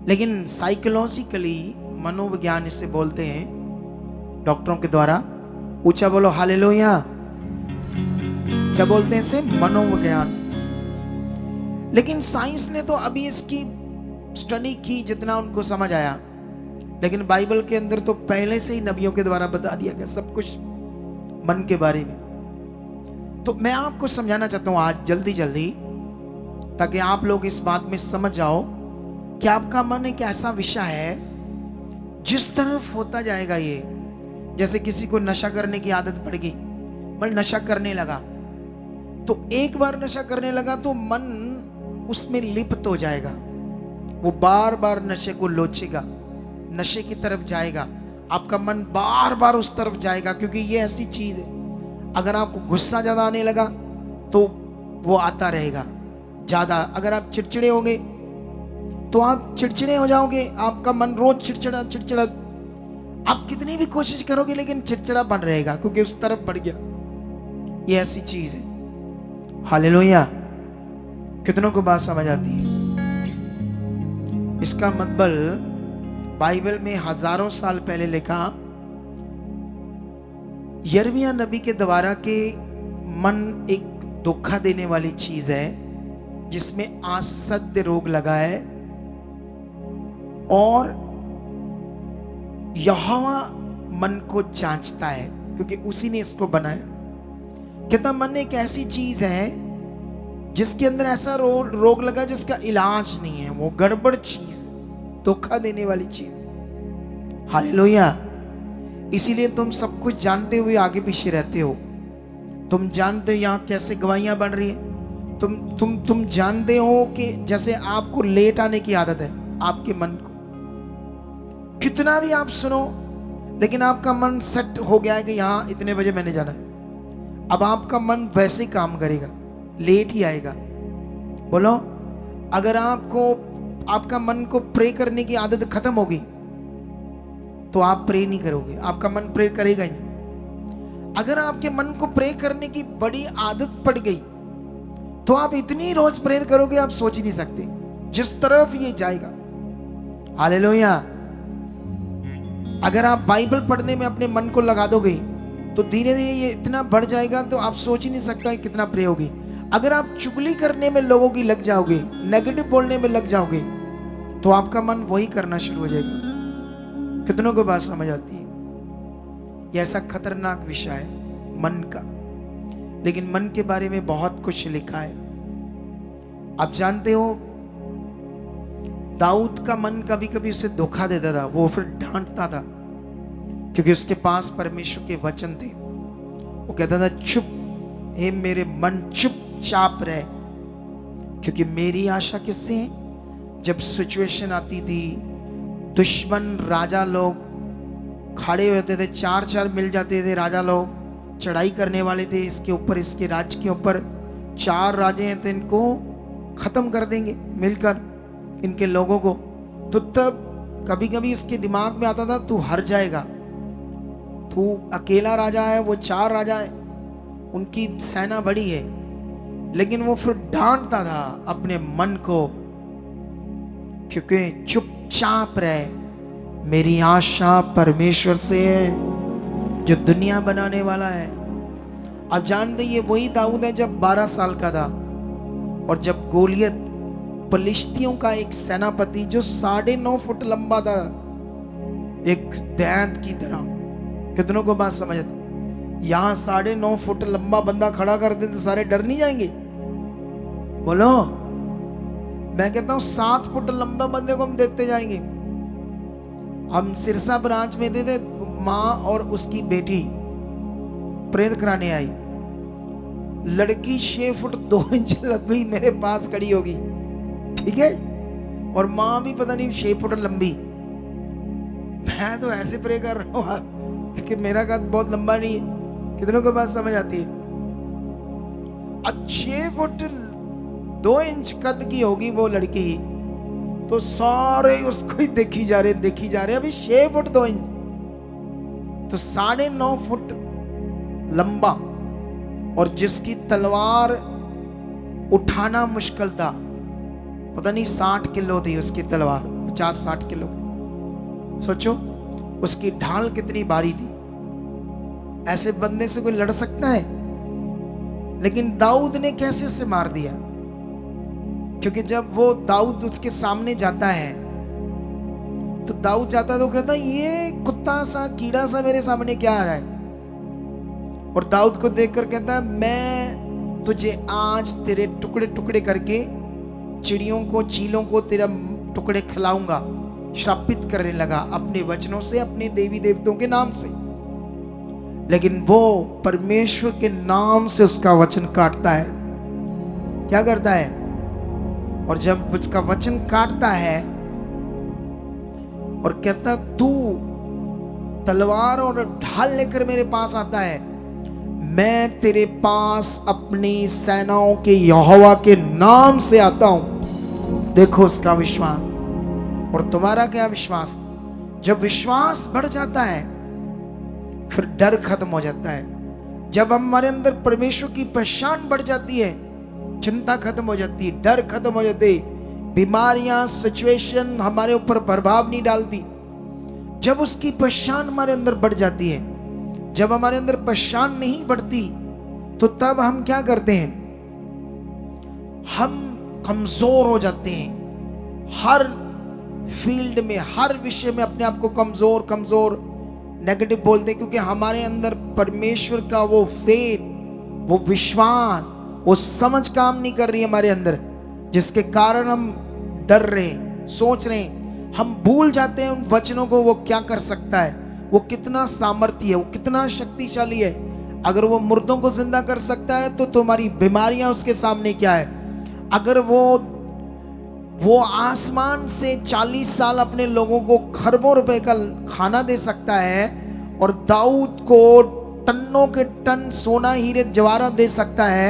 लेकिन साइकोलॉजिकली, मनोविज्ञान इसे बोलते हैं डॉक्टरों के द्वारा। ऊंचा बोलो हालेलुया। क्या बोलते हैं इसे? मनोविज्ञान। लेकिन साइंस ने तो अभी इसकी स्टडी की जितना उनको समझ आया, लेकिन बाइबल के अंदर तो पहले से ही नबियों के द्वारा बता दिया गया सब कुछ मन के बारे में। तो मैं आपको समझाना चाहता हूं आज जल्दी जल्दी, ताकि आप लोग इस बात में समझ जाओ कि आपका मन एक ऐसा विषय है जिस तरफ होता जाएगा ये। जैसे किसी को नशा करने की आदत पड़ गई, मन नशा करने लगा, तो एक बार नशा करने लगा तो मन उसमें लिप्त हो जाएगा, वो बार बार नशे को लोचेगा, नशे की तरफ जाएगा, आपका मन बार बार उस तरफ जाएगा। क्योंकि ये ऐसी चीज है, अगर आपको गुस्सा ज्यादा आने लगा तो वो आता रहेगा ज्यादा। अगर आप चिड़चिड़े होगे तो आप चिड़चिड़े हो जाओगे, आपका मन रोज चिड़चिड़ा चिड़चिड़ा, आप कितनी भी कोशिश करोगे लेकिन चिड़चिड़ापन रहेगा, क्योंकि उस तरफ बढ़ गया। ये ऐसी चीज है। हालेलुया। कितनों को बात समझ आती है? इसका मतलब बाइबल में हजारों साल पहले लिखा, यिर्मयाह नबी के द्वारा के मन एक धोखा देने वाली चीज है, जिसमें आसद्य रोग लगा है, और यहोवा मन को जांचता है, क्योंकि उसी ने इसको बनाया। कहता मन एक ऐसी चीज है जिसके अंदर ऐसा रोग लगा जिसका इलाज नहीं है, वो गड़बड़ चीज है, धोखा देने वाली चीज। हालेलुया। इसीलिए तुम सब कुछ जानते हुए आगे पीछे रहते हो। तुम जानते हो यहाँ कैसे गवाहियां बन रही है। तुम जानते हो कि जैसे आपको लेट आने की आदत है, आपके मन को कितना भी आप सुनो, लेकिन आपका मन सेट हो गया है कि यहाँ इतने बजे मैंने जाना है। अब आपका मन वैसे ही काम करेगा, लेट ही आएगा। बोलो, अगर आपका मन को प्रे करने की आदत खत्म होगी तो आप प्रे नहीं करोगे, आपका मन प्रे करेगा ही नहीं। अगर आपके मन को प्रे करने की बड़ी आदत पड़ गई तो आप इतनी रोज प्रेयर करोगे, आप सोच ही नहीं सकते जिस तरफ ये जाएगा। हालेलुया। अगर आप बाइबल पढ़ने में अपने मन को लगा दोगे तो धीरे धीरे ये इतना बढ़ जाएगा तो आप सोच ही नहीं सकता कितना प्रे होगी। अगर आप चुगली करने में लोगों की लग जाओगे, नेगेटिव बोलने में लग जाओगे, तो आपका मन वही करना शुरू हो जाएगा। कितनों को बात समझ आती है? यह ऐसा खतरनाक विषय है मन का, लेकिन मन के बारे में बहुत कुछ लिखा है। आप जानते हो, दाऊद का मन कभी कभी उसे धोखा देता था, वो फिर डांटता था, क्योंकि उसके पास परमेश्वर के वचन थे। वो कहता था, चुप हे मेरे मन, चुपचाप रह, क्योंकि मेरी आशा किससे है? जब सिचुएशन आती थी, दुश्मन राजा लोग खड़े होते थे, चार चार मिल जाते थे, राजा लोग चढ़ाई करने वाले थे इसके ऊपर, इसके राज्य के ऊपर। चार राजे हैं तो इनको खत्म कर देंगे मिलकर, इनके लोगों को। तो तब कभी कभी उसके दिमाग में आता था, तू हार जाएगा, तू अकेला राजा है, वो चार राजा है, उनकी सेना बड़ी है। लेकिन वो फिर डांटता था अपने मन को, क्योंकि चुपचाप रहे, मेरी आशा परमेश्वर से है जो दुनिया बनाने वाला है। आप जानते ये वही दाऊद है जब 12 साल का था, और जब गोलियत फलिश्तियों का एक सेनापति जो 9.5 फुट लंबा था, एक दैंत की तरह। कितनों को बात समझ आती? यहां 9.5 फुट लंबा बंदा खड़ा कर दे तो सारे डर नहीं जाएंगे? बोलो, मैं कहता हूं 7 फुट लंबा बंदे को हम देखते जाएंगे। हम सिरसा ब्रांच में थे, माँ और उसकी बेटी प्रेयर कराने आई। लड़की 6 फुट 2 इंच लंबी मेरे पास खड़ी होगी, ठीक है, और माँ भी पता नहीं 6 फुट लंबी। मैं तो ऐसे प्रे कर रहा हूँ क्योंकि मेरा कद बहुत लंबा नहीं है। कितनों को बात समझ आती है? 6 फुट 2 इंच कद की होगी वो लड़की, तो सारे उसको ही देखी जा रहे। अभी 6 फुट 2 इंच, तो 9.5 फुट लंबा, और जिसकी तलवार उठाना मुश्किल था। पता नहीं 60 किलो थी उसकी तलवार, 50-60 किलो। सोचो उसकी ढाल कितनी भारी थी। ऐसे बंदे से कोई लड़ सकता है? लेकिन दाऊद ने कैसे उसे मार दिया? क्योंकि जब वो दाऊद उसके सामने जाता है, तो दाऊद जाता तो कहता, ये कुत्ता सा कीड़ा सा मेरे सामने क्या आ रहा है? और दाऊद को देखकर कहता, मैं तुझे आज तेरे टुकड़े टुकड़े करके चिड़ियों को, चीलों को तेरा टुकड़े खिलाऊंगा। श्रापित करने लगा अपने वचनों से, अपने देवी देवताओं के नाम से। लेकिन वो परमेश्वर के नाम से उसका वचन काटता है। क्या करता है? और जब उसका वचन काटता है और कहता तू तलवार और ढाल लेकर मेरे पास आता है, मैं तेरे पास अपनी सेनाओं के यहोवा के नाम से आता हूं। देखो उसका विश्वास। और तुम्हारा क्या विश्वास? जब विश्वास बढ़ जाता है फिर डर खत्म हो जाता है। जब हमारे अंदर परमेश्वर की पहचान बढ़ जाती है, चिंता खत्म हो जाती है, डर खत्म हो जाते, बीमारियां, सिचुएशन हमारे ऊपर प्रभाव नहीं डालती। जब उसकी पहचान हमारे अंदर बढ़ जाती है, जब हमारे अंदर पहचान नहीं बढ़ती, तो तब हम क्या करते हैं? हम कमजोर हो जाते हैं। हर फील्ड में, हर विषय में अपने आप को कमजोर कमजोर नेगेटिव बोलते हैं, क्योंकि हमारे अंदर परमेश्वर का वो फेथ, वो विश्वास, वो समझ काम नहीं कर रही है हमारे अंदर, जिसके कारण हम डर रहे, सोच रहे हैं। हम भूल जाते हैं उन वचनों को, वो क्या कर सकता है, वो कितना सामर्थ्य है, वो कितना शक्तिशाली है। अगर वो मुर्दों को जिंदा कर सकता है तो तुम्हारी बीमारियां उसके सामने क्या है। अगर वो आसमान से 40 साल अपने लोगों को खरबों रुपए का खाना दे सकता है, और दाऊद को टन्नों के टन सोना, हीरे, जवाहरात दे सकता है,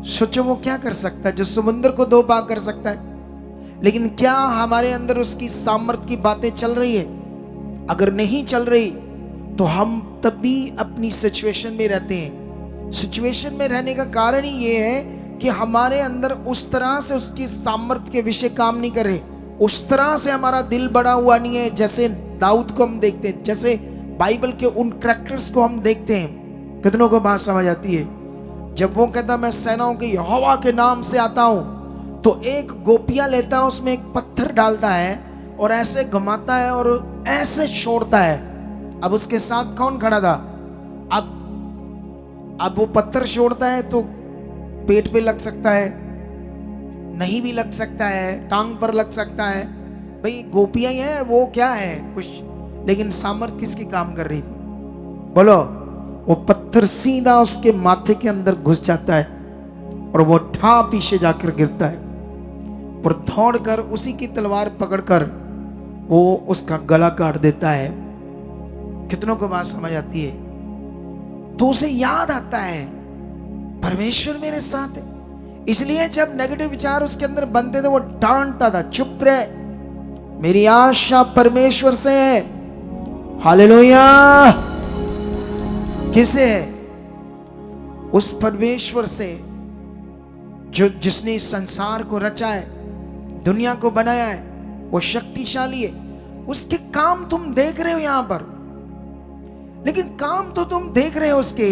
सोचो वो क्या कर सकता है, जो समुद्र को दो भाग कर सकता है। लेकिन क्या हमारे अंदर उसकी सामर्थ्य की बातें चल रही है? अगर नहीं चल रही तो हम तभी अपनी सिचुएशन में रहते हैं। सिचुएशन में रहने का कारण ही ये है कि हमारे अंदर उस तरह से उसकी सामर्थ्य के विषय काम नहीं कर रहे, उस तरह से हमारा दिल बड़ा हुआ नहीं है। जैसे दाऊद को हम देखते हैं, जैसे बाइबल के उन कैरेक्टर्स को हम देखते हैं। कितनों को बात समझ आती है? जब वो कहता मैं सेनाओं के यहोवा के नाम से आता हूं, तो एक गोपिया लेता है, उसमें एक पत्थर डालता है और ऐसे घुमाता है और ऐसे छोड़ता है। अब उसके साथ कौन खड़ा था? अब वो पत्थर छोड़ता है तो पेट पे लग सकता है, नहीं भी लग सकता है, टांग पर लग सकता है। भाई गोपियां ही है, वो क्या है कुछ, लेकिन सामर्थ्य किसकी काम कर रही थी? बोलो। वो पत्थर सीधा उसके माथे के अंदर घुस जाता है और वो ठा पीछे जाकर गिरता है, और दौड़कर उसी की तलवार पकड़कर वो उसका गला काट देता है। कितनों को बात समझ आती है? तो उसे याद आता है परमेश्वर मेरे साथ है। इसलिए जब नेगेटिव विचार उसके अंदर बनते थे वो डांटता था, चुप रहे, मेरी आशा परमेश्वर से है। हालेलुया। किसे है? उस परमेश्वर से जिसने इस संसार को रचा है, दुनिया को बनाया है। वो शक्तिशाली है। उसके काम तुम देख रहे हो यहां पर, लेकिन काम तो तुम देख रहे हो उसके,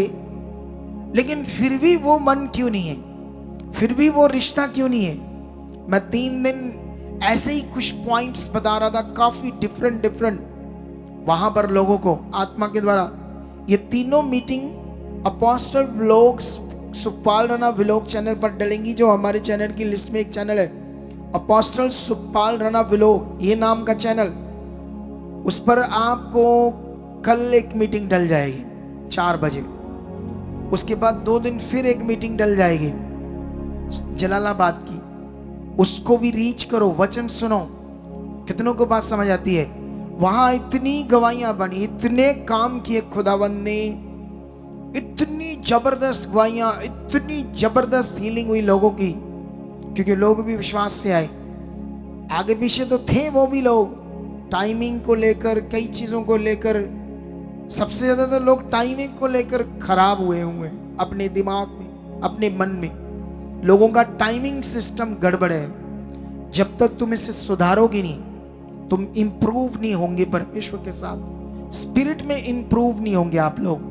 लेकिन फिर भी वो मन क्यों नहीं है? फिर भी वो रिश्ता क्यों नहीं है? मैं 3 दिन ऐसे ही कुछ पॉइंट्स बता रहा था, काफी डिफरेंट वहां पर लोगों को आत्मा के द्वारा। ये तीनों meeting apostle vlogs Sukhpal Rana vlog channel पर डलेंगी, जो हमारे चैनल की लिस्ट में एक चैनल है, अपोस्टल सुखपाल राणा व्लॉग, ये नाम का चैनल। उस पर आपको कल एक मीटिंग डल जाएगी 4 बजे। उसके बाद 2 दिन फिर एक मीटिंग डल जाएगी जलालाबाद की, उसको भी रीच करो, वचन सुनो। कितनों को बात समझ आती है? वहां इतनी गवाहियां बनी, इतने काम किए खुदावंद ने, इतनी जबरदस्त गवाहियां, इतनी जबरदस्त हीलिंग हुई लोगों की, क्योंकि लोग भी विश्वास से आए। आगे पीछे तो थे वो भी लोग, टाइमिंग को लेकर, कई चीजों को लेकर। सबसे ज्यादा तो लोग टाइमिंग को लेकर खराब हुए हैं अपने दिमाग में, अपने मन में। लोगों का टाइमिंग सिस्टम गड़बड़ है। जब तक तुम इसे सुधारोगे नहीं, तुम इंप्रूव नहीं होंगे परमेश्वर के साथ, स्पिरिट में इंप्रूव नहीं होंगे आप लोग।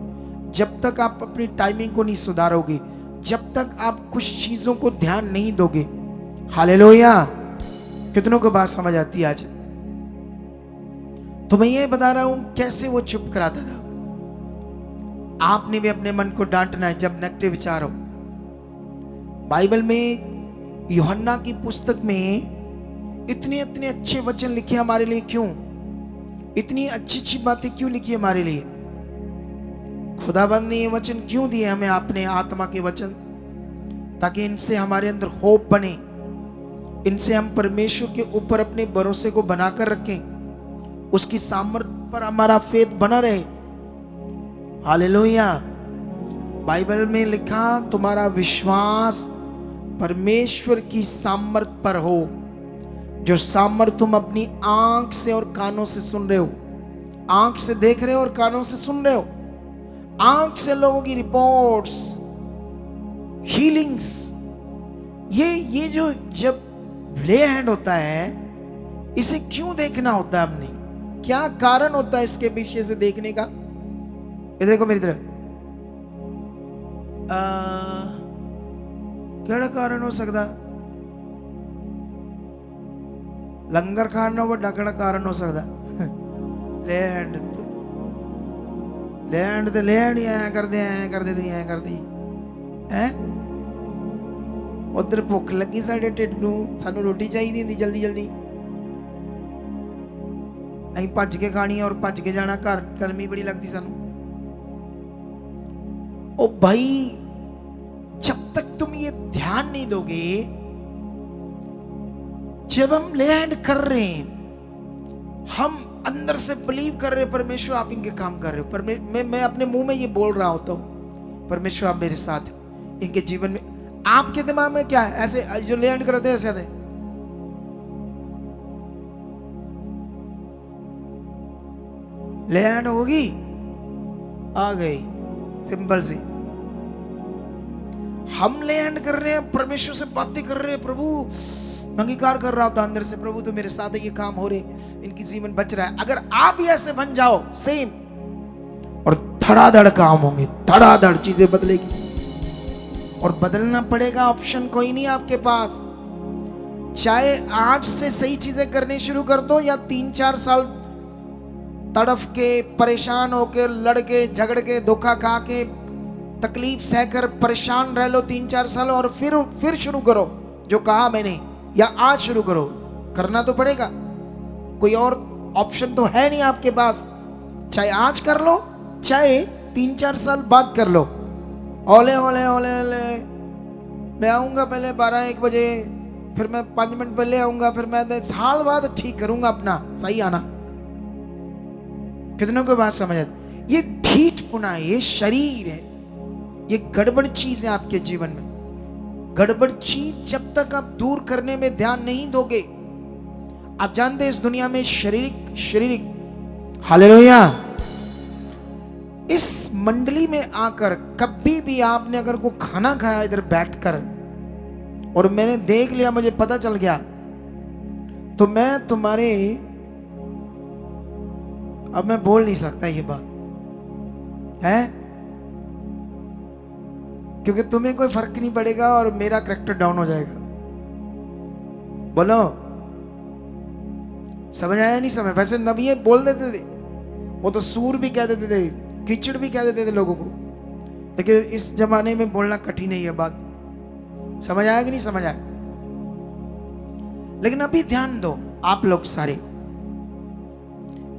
जब तक आप अपनी टाइमिंग को नहीं सुधारोगे, जब तक आप कुछ चीजों को ध्यान नहीं दोगे। हालेलुया। कितनों को बात समझ आती है आज? तो मैं ये बता रहा हूं कैसे वो चुप कराता था। आपने भी अपने मन को डांटना है जब नेगेटिव विचार हो। बाइबल में यूहन्ना की पुस्तक में इतने इतने अच्छे वचन लिखे हमारे लिए। क्यों? इतनी अच्छी अच्छी बातें क्यों लिखी हमारे लिए? खुदाबंद ने ये वचन क्यों दिए हमें, अपने आत्मा के वचन, ताकि इनसे हमारे अंदर होप बने, इनसे हम परमेश्वर के ऊपर अपने भरोसे को बनाकर रखें, उसकी सामर्थ्य पर हमारा फेथ बना रहे। हालेलुया। बाइबल में लिखा, तुम्हारा विश्वास परमेश्वर की सामर्थ्य पर हो, जो सामर्थ्य तुम अपनी आंख से और कानों से सुन रहे हो। आंख से देख रहे हो और कानों से सुन रहे हो। आंख से लोगों की रिपोर्ट्स, हीलिंग्स, ये जो जब ले हैंड होता है, इसे क्यों देखना होता है हमने? क्या कारण होता है इसके पीछे से देखने का? ये देखो मेरी तरफ, क्या कारण हो सकता? लंगर खाना वो डकड़ा कारण हो सकता। लैंड तो लैंड ही आया कर दे तू आया कर दी है। उधर भुख लगी साडे ढिड नूं, सानू रोटी चाहिए होंदी जल्दी जल्दी, अं भज के खानी और भज के जाना घर, गर्मी बड़ी लगती सानू। ओ भाई, जब तक तुम ये ध्यान नहीं दोगे, जब हम लैंड कर रहे हैं, हम अंदर से बिलीव कर रहे हैं परमेश्वर आप इनके काम कर रहे हो। मैं अपने मुंह में ये बोल रहा होता हूं, परमेश्वर आप मेरे साथ हो इनके जीवन में। आपके दिमाग में क्या है? ऐसे जो लैंड करते हैं ऐसे लैंड होगी, आ गई, सिंपल सी। हम लैंड कर रहे हैं, परमेश्वर से बातें कर रहे हैं, प्रभु अंगीकार कर रहा होता अंदर से, प्रभु तो मेरे साथ ये काम हो रहे, इनकी जीवन बच रहा है। अगर आप भी ऐसे बन जाओ सेम, और धड़ाधड़ काम होंगे, धड़ाधड़ चीजें बदलेगी। और बदलना पड़ेगा, ऑप्शन कोई नहीं आपके पास। चाहे आज से सही चीजें करनी शुरू कर दो, या 3-4 साल तड़फ के, परेशान होकर, लड़के झगड़ के, धोखा खा के, तकलीफ सहकर परेशान रह लो 3-4 साल, और फिर शुरू करो जो कहा मैंने, या आज शुरू करो। करना तो पड़ेगा, कोई और ऑप्शन तो है नहीं आपके पास। चाहे आज कर लो, चाहे 3-4 साल बाद कर लो। ओले ओले ओले ओले, मैं आऊंगा पहले 12-1 बजे, फिर मैं 5 मिनट पहले आऊंगा, फिर मैं साल बाद ठीक करूंगा अपना सही आना। कितनों को बात समझ आती? ये ढीठपुना है, ये शरीर है, ये गड़बड़ चीज है आपके जीवन में। गड़बड़ चीज जब तक आप दूर करने में ध्यान नहीं दोगे, आप जानते हैं इस दुनिया में शारीरिक हालेलुया, इस मंडली में आकर कभी भी आपने अगर को खाना खाया इधर बैठकर, और मैंने देख लिया, मुझे पता चल गया, तो मैं तुम्हारे, अब मैं बोल नहीं सकता ये बात है, क्योंकि तुम्हें कोई फर्क नहीं पड़ेगा और मेरा कैरेक्टर डाउन हो जाएगा। बोलो, समझ आया? नहीं समझ? वैसे नबी बोल देते थे, वो तो सूर भी कह देते थे, कीचड़ भी कह देते थे लोगों को, लेकिन इस जमाने में बोलना कठिन है ये बात। समझ आया कि नहीं समझ आया? लेकिन अभी ध्यान दो आप लोग सारे,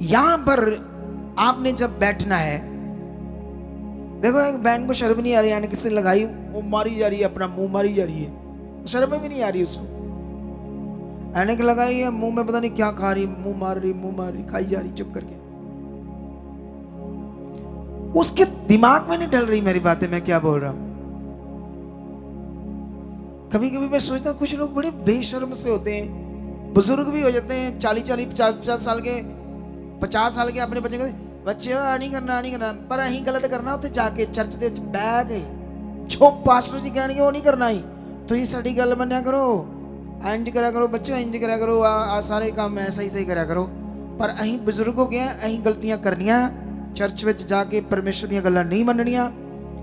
यहां पर आपने जब बैठना है, देखो एक बहन को शर्म नहीं आ रही, यानी किसी ने लगाई, वो मारी जा रही है, अपना मुंह मारी जा रही है, शर्म भी नहीं आ रही उसको, ऐनक लगाई है, मुंह में पता नहीं क्या खा रही, मुंह मार रही, खाई जा रही चुप करके। उसके दिमाग में नहीं डल रही मेरी बातें, मैं क्या बोल रहा हूं। कभी कभी मैं सोचता हूं कुछ लोग बड़े बेशर्म से होते हैं, बुजुर्ग भी हो जाते हैं, 40-50 साल के, 50 साल के, अपने बच्चे नहीं करना, पर अही गलत करना उत्थे जाके चर्च दे बह गए, जो पास्टर जी कहणगे वो नहीं करना ही, तो ये साडी गल मन्या करो, इंज करा करो बच्चे, इंज करा करो, आ सारे काम ऐसा ही सही करा करो। पर अही बुजुर्ग हो गए, अही गलतियां करनियां, चर्च में जाके परमेश्वर दी गल्लां नहीं मननियां,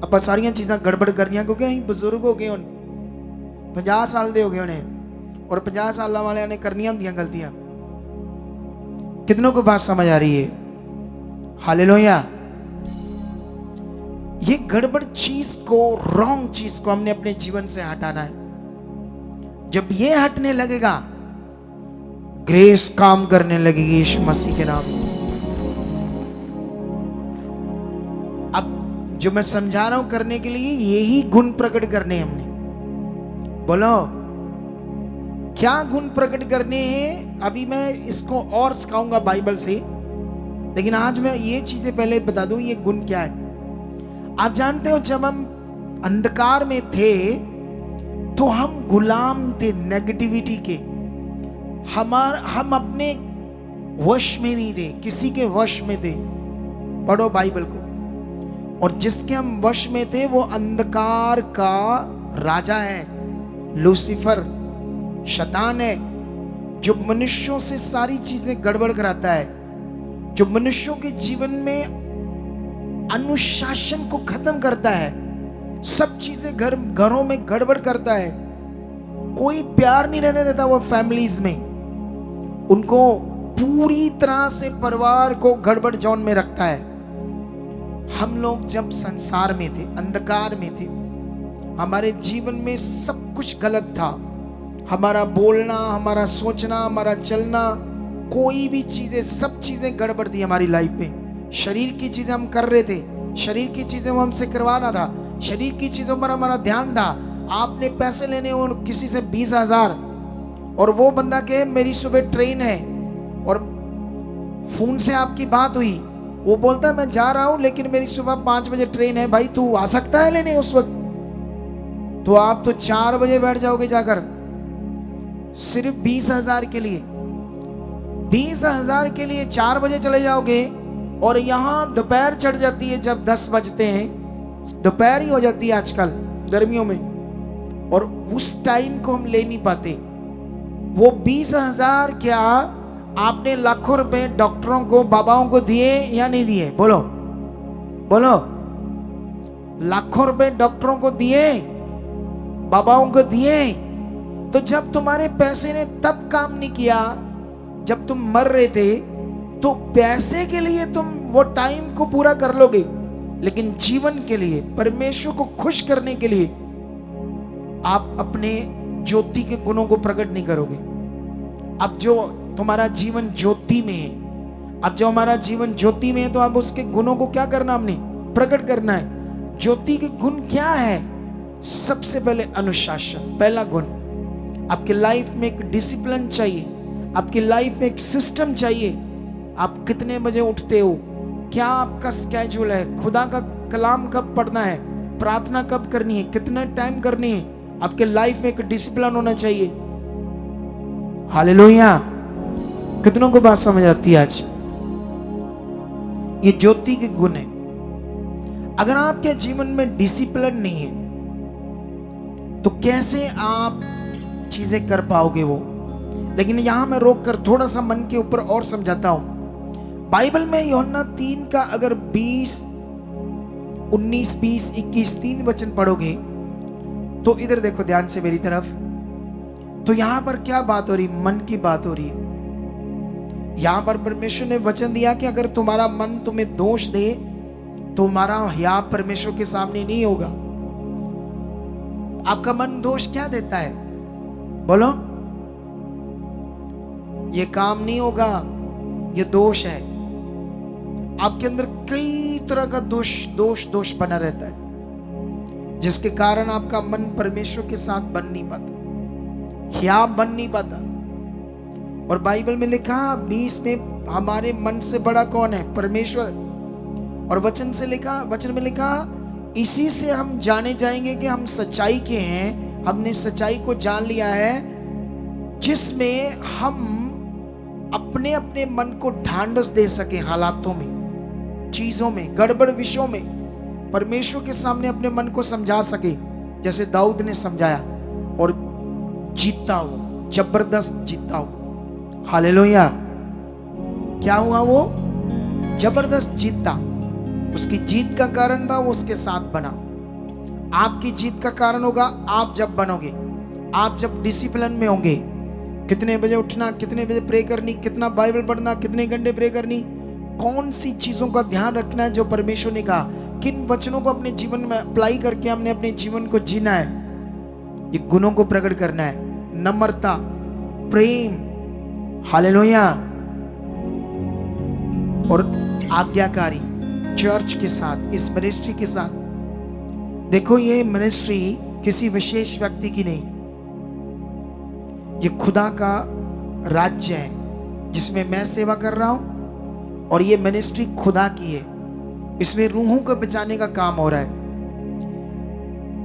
आपां सारियां चीज़ां गड़बड़ करनियां, क्योंकि अही बुजुर्ग हो गए, हुण 50 साल दे हो गए होने, और 50 साल वाले ने करनियां हुंदियां गलतियां। कितनों को बात समझ आ रही है? हालेलुया। ये गड़बड़ चीज को, रॉन्ग चीज को हमने अपने जीवन से हटाना है। जब ये हटने लगेगा, ग्रेस काम करने लगेगी यीशु मसीह के नाम से। अब जो मैं समझा रहा हूं करने के लिए, यही गुण प्रकट करने हैं हमने। बोलो क्या गुण प्रकट करने हैं? अभी मैं इसको और सिखाऊंगा बाइबल से, लेकिन आज मैं ये चीजें पहले बता दूं, ये गुण क्या है। आप जानते हो, जब हम अंधकार में थे तो हम गुलाम थे नेगेटिविटी के। हम अपने वश में नहीं थे, किसी के वश में थे। पढ़ो बाइबल को। और जिसके हम वश में थे वो अंधकार का राजा है, लूसीफर, शैतान है, जो मनुष्यों से सारी चीजें गड़बड़ कराता है, जो मनुष्यों के जीवन में अनुशासन को खत्म करता है, सब चीजें घरों में गड़बड़ करता है। कोई प्यार नहीं रहने देता वो फैमिलीज में, उनको पूरी तरह से परिवार को गड़बड़ जोन में रखता है। हम लोग जब संसार में थे, अंधकार में थे, हमारे जीवन में सब कुछ गलत था। हमारा बोलना, हमारा सोचना, हमारा चलना, कोई भी चीजें, सब चीजें गड़बड़ थी हमारी लाइफ में। शरीर की चीजें हम कर रहे थे, शरीर की चीजें हमसे करवाना था, शरीर की चीजों पर हमारा ध्यान था। आपने पैसे लेने हो किसी से 20,000, और वो बंदा कहे मेरी सुबह ट्रेन है, और फोन से आपकी बात हुई, वो बोलता है मैं जा रहा हूं लेकिन मेरी सुबह 5 बजे ट्रेन है, भाई तू आ सकता है लेने उस वक्त? तो आप तो 4 बजे बैठ जाओगे जाकर, सिर्फ 20,000 के लिए। 20,000 के लिए 4 बजे चले जाओगे, और यहां दोपहर चढ़ जाती है, जब 10 बजते हैं, दोपहर ही हो जाती है आजकल गर्मियों में, और उस टाइम को हम ले नहीं पाते। वो 20,000 क्या आपने लाखों रुपए डॉक्टरों को, बाबाओं को दिए या नहीं दिए? बोलो बोलो, लाखों रुपए डॉक्टरों को दिए, बाबाओं को दिए। तो जब तुम्हारे पैसे ने तब काम नहीं किया जब तुम मर रहे थे, तो पैसे के लिए तुम वो टाइम को पूरा कर लोगे, लेकिन जीवन के लिए, परमेश्वर को खुश करने के लिए आप अपने ज्योति के गुणों को प्रकट नहीं करोगे। अब जो तुम्हारा जीवन ज्योति में है, अब जो हमारा जीवन ज्योति में है, तो अब उसके गुणों को क्या करना, हमने प्रकट करना है। ज्योति के गुण क्या है? सबसे पहले अनुशासन, पहला गुण। आपके लाइफ में एक डिसिप्लिन चाहिए, आपकी लाइफ में एक सिस्टम चाहिए। आप कितने बजे उठते हो, क्या आपका स्केड्यूल है, खुदा का कलाम कब पढ़ना है, प्रार्थना कब करनी है, कितना टाइम करनी है, आपके लाइफ में एक डिसिप्लिन होना चाहिए। हालेलुया। कितनों को बात समझ आती है आज? ये ज्योति के गुण है। अगर आपके जीवन में डिसिप्लिन नहीं है तो कैसे आप चीजें कर पाओगे वो? लेकिन यहां मैं रोक कर थोड़ा सा मन के ऊपर और समझाता हूं। बाइबल में यूहन्ना 3 का अगर 20, 19, 20, 21 3 वचन पढ़ोगे तो इधर देखो ध्यान से मेरी तरफ। तो यहां पर क्या बात हो रही? मन की बात हो रही है। यहां पर परमेश्वर ने वचन दिया कि अगर तुम्हारा मन तुम्हें दोष दे तो तुम्हारा हया परमेश्वर के सामने नहीं होगा। आपका मन दोष क्या देता है? बोलो, ये काम नहीं होगा, ये दोष है। आपके अंदर कई तरह का दोष बना रहता है, जिसके कारण आपका मन परमेश्वर के साथ बन नहीं पाता, हया बन नहीं पाता। और बाइबल में लिखा 20 में हमारे मन से बड़ा कौन है? परमेश्वर। और वचन में लिखा इसी से हम जाने जाएंगे कि हम सच्चाई के हैं। हमने सच्चाई को जान लिया है, जिसमें हम अपने अपने मन को ढांढस दे सके हालातों में, चीजों में, गड़बड़ विषयों में परमेश्वर के सामने अपने मन को समझा सके, जैसे दाऊद ने समझाया और जीता हो, जबरदस्त जीता हो। हालेलुया। क्या हुआ? वो जबरदस्त जीता। उसकी जीत का कारण था वो उसके साथ बना। आपकी जीत का कारण होगा आप जब बनोगे, आप जब डिसिप्लिन में होंगे। कितने बजे उठना, कितने बजे प्रे करनी, कितना बाइबल पढ़ना, कितने घंटे प्रे करनी, कौन सी चीजों का ध्यान रखना है जो परमेश्वर ने कहा, किन वचनों को अपने जीवन में अप्लाई करके हमने अपने जीवन को जीना है, ये गुणों को प्रकट करना है। नम्रता, प्रेम, हालेलुया, और आज्ञाकारी चर्च के साथ, इस मिनिस्ट्री के साथ। देखो ये मिनिस्ट्री किसी विशेष व्यक्ति की नहीं, ये खुदा का राज्य है जिसमें मैं सेवा कर रहा हूं, और ये मिनिस्ट्री खुदा की है, इसमें रूहों को बचाने का काम हो रहा है।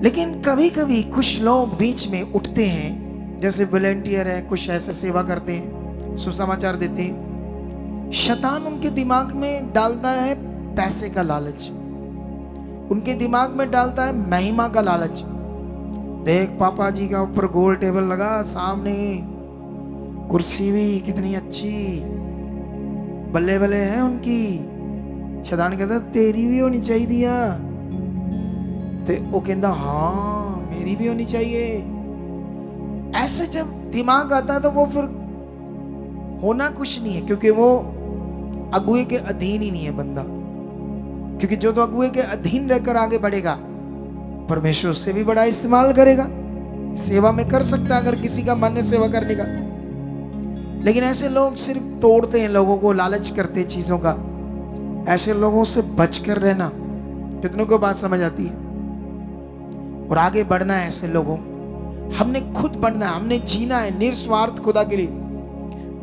लेकिन कभी कभी कुछ लोग बीच में उठते हैं, जैसे वॉलंटियर है, कुछ ऐसे सेवा करते हैं, सुसमाचार देते हैं। शैतान उनके दिमाग में डालता है पैसे का लालच, उनके दिमाग में डालता है महिमा का लालच। देख पापा जी का ऊपर गोल टेबल लगा, सामने कुर्सी भी कितनी अच्छी, बल्ले बल्ले हैं उनकी। शैतान कहता तेरी भी होनी चाहिए दिया, ते वो कहता हाँ मेरी भी होनी चाहिए। ऐसे जब दिमाग आता तो वो फिर होना कुछ नहीं है, क्योंकि वो अगुए के अधीन ही नहीं है बंदा। क्योंकि जो तो अगुए के अधीन रहकर आगे बढ़ेगा, परमेश्वर उससे भी बड़ा इस्तेमाल करेगा, सेवा में कर सकता है अगर किसी का मन है सेवा करने का। लेकिन ऐसे लोग सिर्फ तोड़ते हैं लोगों को, लालच करते हैं चीजों का। ऐसे लोगों से बचकर रहना। कितनों को बात समझ आती है? और आगे बढ़ना है ऐसे लोगों, हमने खुद बढ़ना है, हमने जीना है निस्वार्थ खुदा के लिए।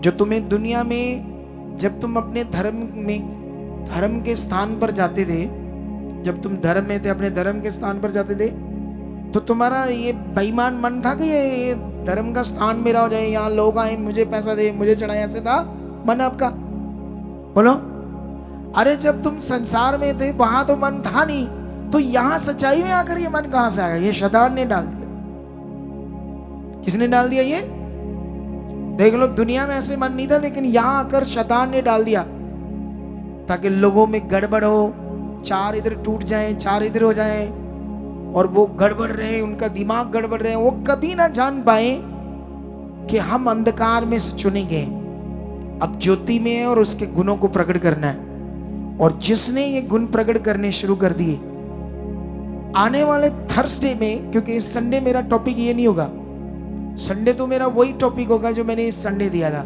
जो तुम्हें दुनिया में, जब तुम अपने धर्म के स्थान पर जाते थे, जब तुम धर्म में थे, अपने धर्म के स्थान पर जाते थे, तो तुम्हारा ये बेईमान मन था कि ये धर्म का स्थान मेरा हो जाए, यहाँ लोग आए, मुझे पैसा दे, मुझे चढ़ाए, ऐसे था मन आपका? बोलो। अरे जब तुम संसार में थे वहां तो मन था नहीं, तो यहां सच्चाई में आकर ये मन कहां से आया? ये शैतान ने डाल दिया। किसने डाल दिया? ये देख लो, दुनिया में ऐसे मन नहीं था, लेकिन यहां आकर शैतान ने डाल दिया, ताकि लोगों में गड़बड़ हो, चार इधर टूट जाएं, चार इधर हो जाएं, और वो गड़बड़ रहे, उनका दिमाग गड़बड़ रहे, वो कभी ना जान पाए कि हम अंधकार में से चुने गए, अब ज्योति में है और उसके गुणों को प्रकट करना है। और जिसने ये गुण प्रकट करने शुरू कर दिए, आने वाले थर्सडे में, क्योंकि इस संडे मेरा टॉपिक ये नहीं होगा, संडे तो मेरा वही टॉपिक होगा जो मैंने इस संडे दिया था।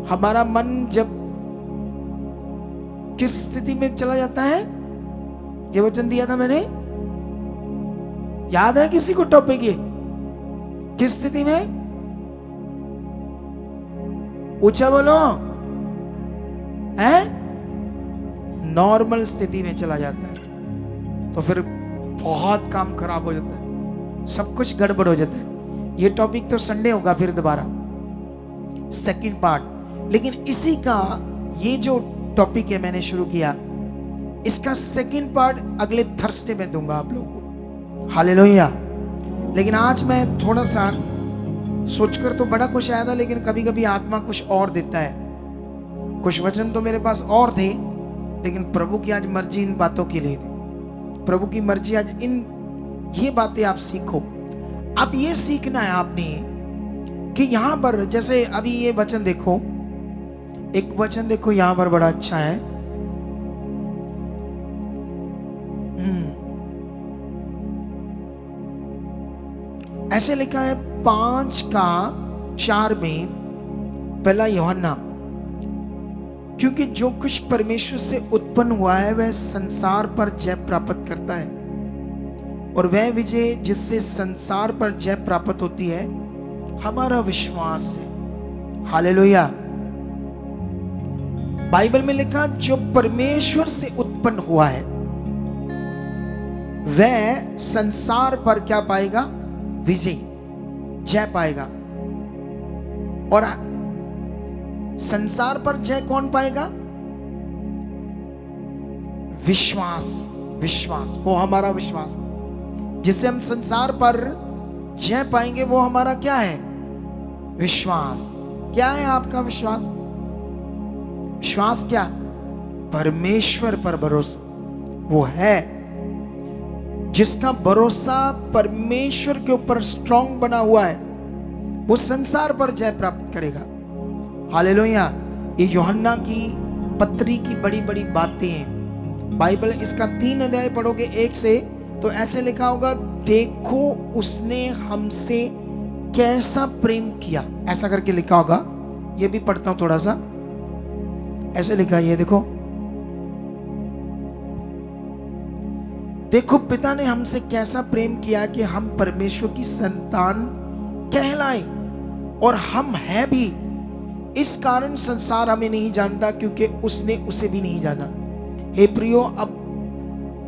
हमारा मन जब किस स्थिति में चला जाता है, ये वचन दिया था मैंने, याद है किसी को टॉपिक? ये किस स्थिति में? ऊंचा बोलो। है? नॉर्मल स्थिति में चला जाता है, तो फिर बहुत काम खराब हो जाता है, सब कुछ गड़बड़ हो जाता है। ये टॉपिक तो संडे होगा फिर दोबारा, सेकंड पार्ट। लेकिन इसी का ये जो टॉपिक है मैंने शुरू किया, इसका सेकंड पार्ट अगले थर्सडे में दूंगा आप लोगों को। हालेलुया। लेकिन आज मैं थोड़ा सा सोचकर तो बड़ा कुछ आया था, लेकिन कभी कभी आत्मा कुछ और देता है। कुछ वचन तो मेरे पास और थे, लेकिन प्रभु की आज मर्जी इन बातों के लिए थी। प्रभु की मर्जी आज ये बातें आप सीखो। अब ये सीखना है आपने कि यहां पर, जैसे अभी ये वचन देखो, एक वचन देखो यहां पर बड़ा अच्छा है। ऐसे लिखा है 5:4 में, पहला यूहन्ना, क्योंकि जो कुछ परमेश्वर से उत्पन्न हुआ है वह संसार पर जय प्राप्त करता है, और वह विजय जिससे संसार पर जय प्राप्त होती है हमारा विश्वास है। हालेलुया। बाइबल में लिखा, जो परमेश्वर से उत्पन्न हुआ है वह संसार पर क्या पाएगा? विजय, जय पाएगा। और संसार पर जय कौन पाएगा? विश्वास। विश्वास, वो हमारा विश्वास, जिससे हम संसार पर जय पाएंगे, वो हमारा क्या है? विश्वास। क्या है आपका विश्वास? विश्वास क्या? परमेश्वर पर भरोसा। वो है जिसका भरोसा परमेश्वर के ऊपर स्ट्रांग बना हुआ है, वो संसार पर जय प्राप्त करेगा। हालेलुया। ये यूहन्ना की पत्री की बड़ी बड़ी बातें हैं, बाइबल इसका 3 अध्याय पढ़ोगे 1 से, तो ऐसे लिखा होगा, देखो उसने हमसे कैसा प्रेम किया, ऐसा करके लिखा होगा। ये भी पढ़ता हूं थोड़ा सा। ऐसे लिखा है, ये देखो, देखो पिता ने हमसे कैसा प्रेम किया कि हम परमेश्वर की संतान कहलाए, और हम हैं भी। इस कारण संसार हमें नहीं जानता, क्योंकि उसने उसे भी नहीं जाना। हे प्रियो,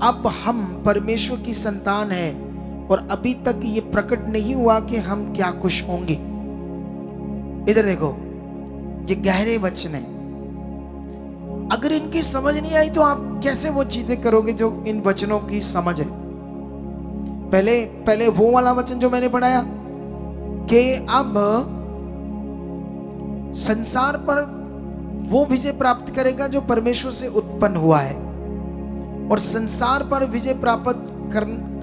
अब हम परमेश्वर की संतान हैं, और अभी तक ये प्रकट नहीं हुआ कि हम क्या कुछ होंगे। इधर देखो, ये गहरे वचन है। अगर इनकी समझ नहीं आई तो आप कैसे वो चीजें करोगे जो इन वचनों की समझ है। पहले वो वाला वचन जो मैंने पढ़ाया कि अब संसार पर वो विजय प्राप्त करेगा जो परमेश्वर से उत्पन्न हुआ है। और संसार पर विजय प्राप्त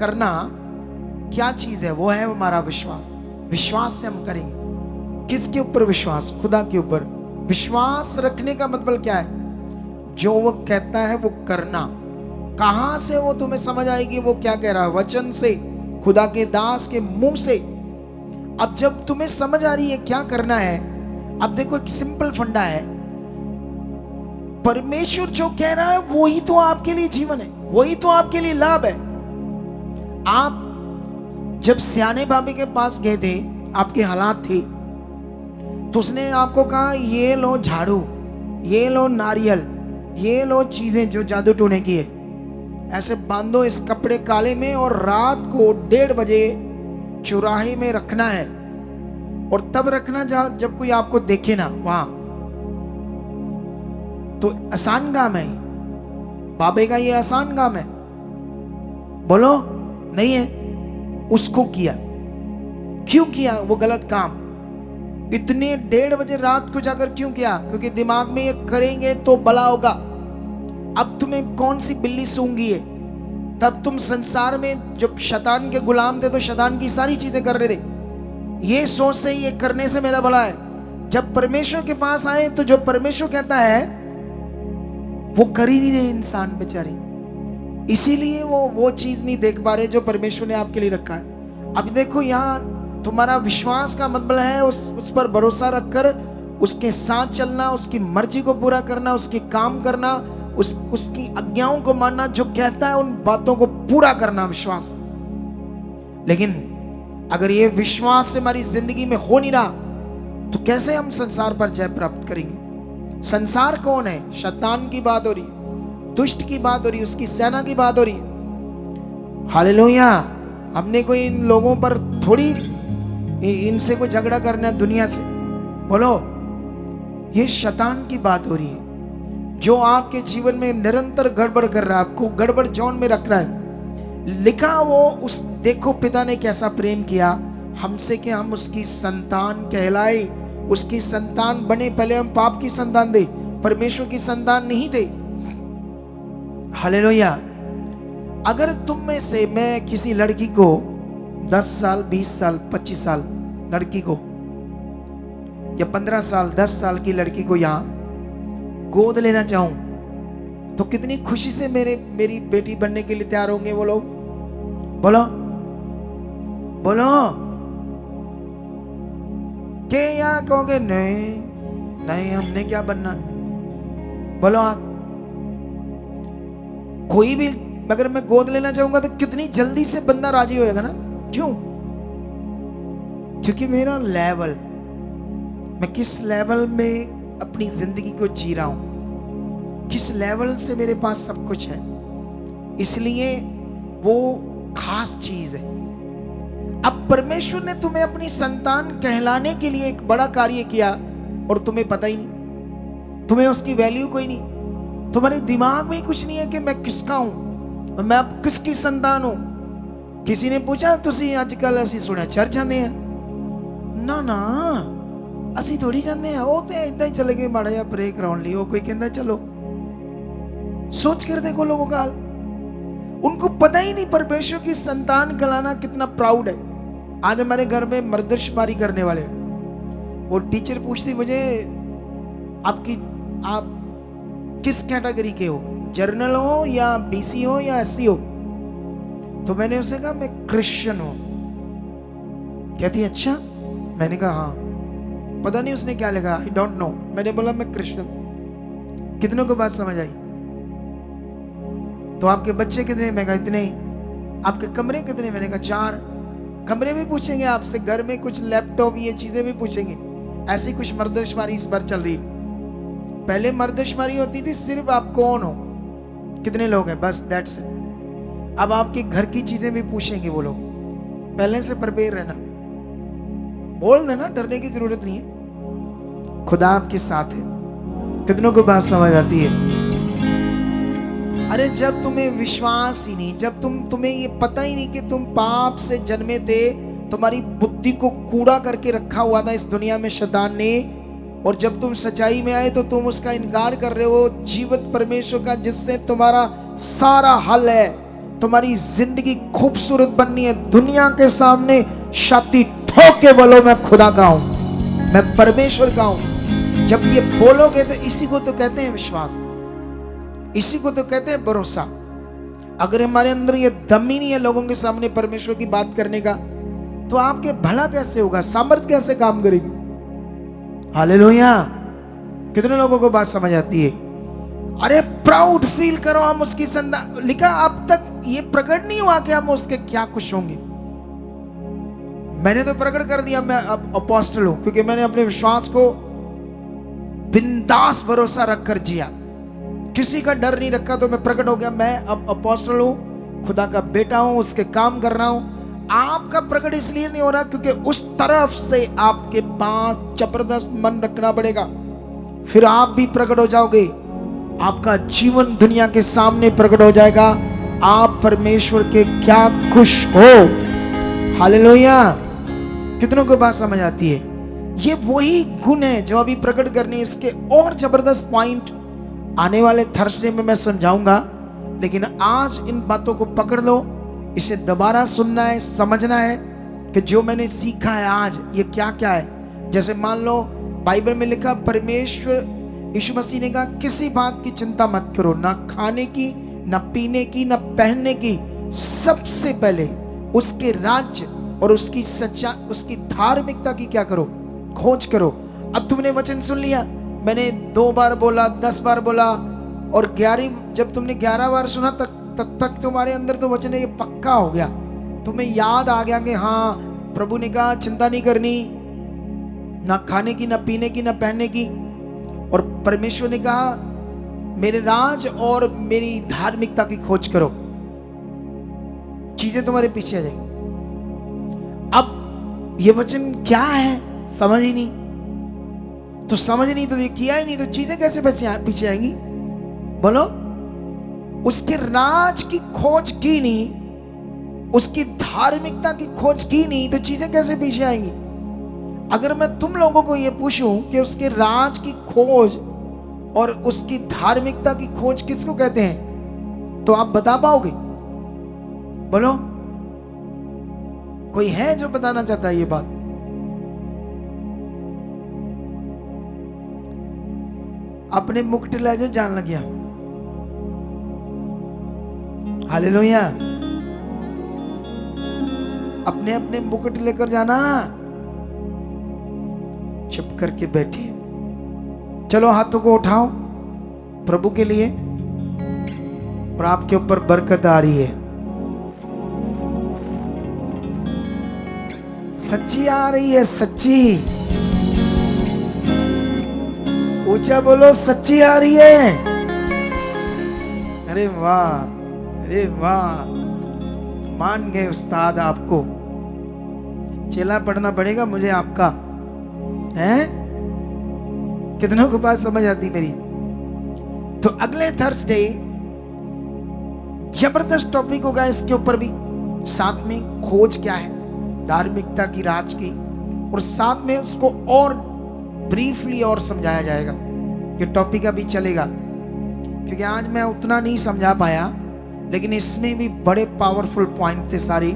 करना क्या चीज है? वो है हमारा विश्वास। विश्वास से हम करेंगे। किसके ऊपर विश्वास? खुदा के ऊपर। विश्वास रखने का मतलब क्या है? जो वो कहता है वो करना। कहां से वो तुम्हें समझ आएगी वो क्या कह रहा है? वचन से, खुदा के दास के मुंह से। अब जब तुम्हें समझ आ रही है क्या करना है, अब देखो एक सिंपल फंडा है, परमेश्वर जो कह रहा है वही तो आपके लिए जीवन है, वही तो आपके लिए लाभ है। आप जब सियाने बाबे के पास गए थे, आपके हालात थे, तो उसने आपको कहा ये लो झाड़ू, ये लो नारियल, ये लो चीजें जो जादू टोने की है, ऐसे बांधो इस कपड़े काले में, और रात को 1:30 बजे चौराहे में रखना है, और तब रखना जब कोई आपको देखे ना वहां। तो आसान काम है बाबे का, ये आसान काम है? बोलो नहीं है। उसको किया। क्यों किया वो गलत काम? इतने 1:30 बजे रात को जाकर क्यों किया? क्योंकि दिमाग में ये करेंगे तो भला होगा। अब तुम्हें कौन सी बिल्ली सूंघी है? तब तुम संसार में जब शैतान के गुलाम थे तो शैतान की सारी चीजें कर रहे थे, ये सोच से ये करने से मेरा भला है। जब परमेश्वर के पास आए तो जो परमेश्वर कहता है वो कर ही नहीं रहे इंसान बेचारे, इसीलिए वो चीज नहीं देख पा रहे जो परमेश्वर ने आपके लिए रखा है। अब देखो यहाँ तुम्हारा विश्वास का मतलब है उस पर भरोसा रखकर उसके साथ चलना, उसकी मर्जी को पूरा करना, उसके काम करना, उसकी आज्ञाओं को मानना, जो कहता है उन बातों को पूरा करना, विश्वास। लेकिन अगर ये विश्वास से हमारी जिंदगी में हो नहीं रहा तो कैसे हम संसार पर जय प्राप्त करेंगे? संसार कौन है? शैतान की बात हो रही, दुष्ट की बात हो रही, उसकी सेना की बात हो रही। हालेलुया। हमने कोई इन लोगों पर थोड़ी इनसे कोई झगड़ा करना है दुनिया से। बोलो, ये शैतान की बात हो रही है जो आपके जीवन में निरंतर गड़बड़ कर रहा है, आपको गड़बड़ जोन में रख रहा है। लिखा वो उस देखो पिता ने कैसा प्रेम किया हमसे कि हम उसकी संतान कहलाए, उसकी संतान बने। पहले हम पाप की संतान थे, परमेश्वर की संतान नहीं थे। हालेलुया। अगर तुम में से मैं किसी लड़की को 10 साल 20 साल 25 साल लड़की को, या 15 साल 10 साल की लड़की को यहां गोद लेना चाहूं तो कितनी खुशी से मेरी बेटी बनने के लिए तैयार होंगे वो लोग? बोलो बोलो। के या कहोगे नहीं नहीं हमने क्या बनना? बोलो आप। कोई भी अगर मैं गोद लेना चाहूंगा तो कितनी जल्दी से बंदा राजी होएगा ना? क्यों? क्योंकि मेरा लेवल, मैं किस लेवल में अपनी जिंदगी को जी रहा हूं, किस लेवल से मेरे पास सब कुछ है, इसलिए वो खास चीज है। अब परमेश्वर ने तुम्हें अपनी संतान कहलाने के लिए एक बड़ा कार्य किया और तुम्हें पता ही नहीं, तुम्हें उसकी वैल्यू कोई नहीं, तुम्हारे दिमाग में ही कुछ नहीं है कि मैं किसका हूं, मैं अब किसकी संतान हूं। किसी ने पूछा तुसी आजकल असी सुने चर्च जाते हैं? ना ना असी थोड़ी जाते हैं, वो तो इदा ही चले गए माड़ा या प्रे कराने लिए, वो कोई कहता चलो। सोच कर देखो लोगों का हाल, उनको पता ही नहीं परमेश्वर की संतान कहलाना कितना प्राउड है। आज हमारे घर में मर्दशुमारी करने वाले, वो टीचर पूछती मुझे आप किस कैटेगरी के हो, जर्नल हो या बीसी हो या एससी हो? तो मैंने उसे कहा मैं क्रिश्चियन हूं। कहती अच्छा। मैंने कहा हाँ। पता नहीं उसने क्या लिखा, आई डोंट नो। मैंने बोला मैं क्रिश्चियन। कितनों को बात समझ आई? तो आपके बच्चे कितने? मैं कहा इतने। आपके कमरे कितने? मैंने कहा 4। कमरे भी पूछेंगे आपसे, घर में कुछ लैपटॉप ये चीजें भी पूछेंगे। ऐसी कुछ मर्दशुमारी इस बार चल रही है। पहले मर्दशुमारी होती थी सिर्फ आप कौन हो, कितने लोग हैं, बस दैट्स इट। अब आपके घर की चीजें भी पूछेंगे वो लोग। पहले से प्रिपेयर रहना, बोल देना, डरने की जरूरत नहीं है। खुदा आपके साथ है। कितनों को बात समझ आती है? अरे जब तुम्हें विश्वास ही नहीं, जब तुम्हें ये पता ही नहीं कि तुम पाप से जन्मे थे, तुम्हारी बुद्धि को कूड़ा करके रखा हुआ था इस दुनिया में शैतान ने, और जब तुम सच्चाई में आए तो तुम उसका इनकार कर रहे हो जीवित परमेश्वर का, जिससे तुम्हारा सारा हल है। तुम्हारी जिंदगी खूबसूरत बननी है। दुनिया के सामने छाती ठोक के बोलो मैं खुदा का हूं, मैं परमेश्वर का हूं। जब ये बोलोगे तो इसी को तो कहते हैं विश्वास, इसी को तो कहते हैं भरोसा। अगर हमारे अंदर ये दम ही नहीं है लोगों के सामने परमेश्वर की बात करने का, तो आपके भला कैसे होगा, सामर्थ कैसे काम करेगी? हालेलुया। कितने लोगों को बात समझ आती है? अरे प्राउड फील करो, हम उसकी लिखा अब तक ये प्रकट नहीं हुआ कि हम उसके क्या खुश होंगे। मैंने तो प्रकट कर दिया मैं अब अपोस्टल हूं, क्योंकि मैंने अपने विश्वास को बिंदास भरोसा रखकर जिया, किसी का डर नहीं रखा। तो मैं प्रकट हो गया, मैं अब अपोस्टल हूं, खुदा का बेटा हूं, उसके काम कर रहा हूं। आपका प्रकट इसलिए नहीं हो रहा क्योंकि उस तरफ से आपके पास जबरदस्त मन रखना पड़ेगा, फिर आप भी प्रकट हो जाओगे। आपका जीवन दुनिया के सामने प्रकट हो जाएगा, आप परमेश्वर के क्या खुश हो। हालेलुया। कितनों को बात समझ आती है? ये वही गुण है जो अभी प्रकट करनी है। इसके और जबरदस्त पॉइंट आने वाले थर्सडे में मैं समझाऊंगा, लेकिन आज इन बातों को पकड़ लो। इसे दोबारा सुनना है, समझना है कि जो मैंने सीखा है आज ये क्या क्या है। जैसे मान लो बाइबल में लिखा, परमेश्वर यीशु मसीह ने कहा किसी बात की चिंता मत करो, ना खाने की, ना पीने की, ना पहनने की, सबसे पहले उसके राज्य और उसकी सच्चा, उसकी धार्मिकता की क्या करो, खोज करो। अब तुमने वचन सुन लिया, मैंने 2 बार बोला, 10 बार बोला, और 11, जब तुमने 11 बार सुना तब तक तुम्हारे अंदर तो वचन ये पक्का हो गया। तुम्हें याद आ गया कि हाँ प्रभु ने कहा चिंता नहीं करनी, ना खाने की, ना पीने की, ना पहनने की, और परमेश्वर ने कहा मेरे राज और मेरी धार्मिकता की खोज करो, चीजें तुम्हारे पीछे आ जाएंगी। अब ये वचन क्या है समझ ही नहीं, तो समझ नहीं तो ये किया ही नहीं, तो चीजें कैसे पीछे आएंगी? बोलो। उसके राज की खोज की नहीं, उसकी धार्मिकता की खोज की नहीं, तो चीजें कैसे पीछे आएंगी? अगर मैं तुम लोगों को यह पूछूं कि उसके राज की खोज और उसकी धार्मिकता की खोज किसको कहते हैं, तो आप बता पाओगे? बोलो। कोई है जो बताना चाहता है ये बात? अपने मुकुट ले जो जान लग गया। हालेलुया। अपने अपने मुकुट लेकर जाना। चुप करके बैठे। चलो हाथों को उठाओ प्रभु के लिए, और आपके ऊपर बरकत आ रही है। सच्ची आ रही है, सच्ची। ऊंचा बोलो, सच्ची आ रही है। अरे वाह, अरे वाह, मान गए उस्ताद आपको। चेला पढ़ना पड़ेगा मुझे आपका, हैं? कितनों को बात समझ आती मेरी? तो अगले थर्सडे जबरदस्त टॉपिक होगा इसके ऊपर भी, साथ में खोज क्या है, धार्मिकता की, राज की, और साथ में उसको और ब्रीफली और समझाया जाएगा। ये टॉपिक अभी चलेगा, क्योंकि आज मैं उतना नहीं समझा पाया, लेकिन इसमें भी बड़े पावरफुल पॉइंट थे सारे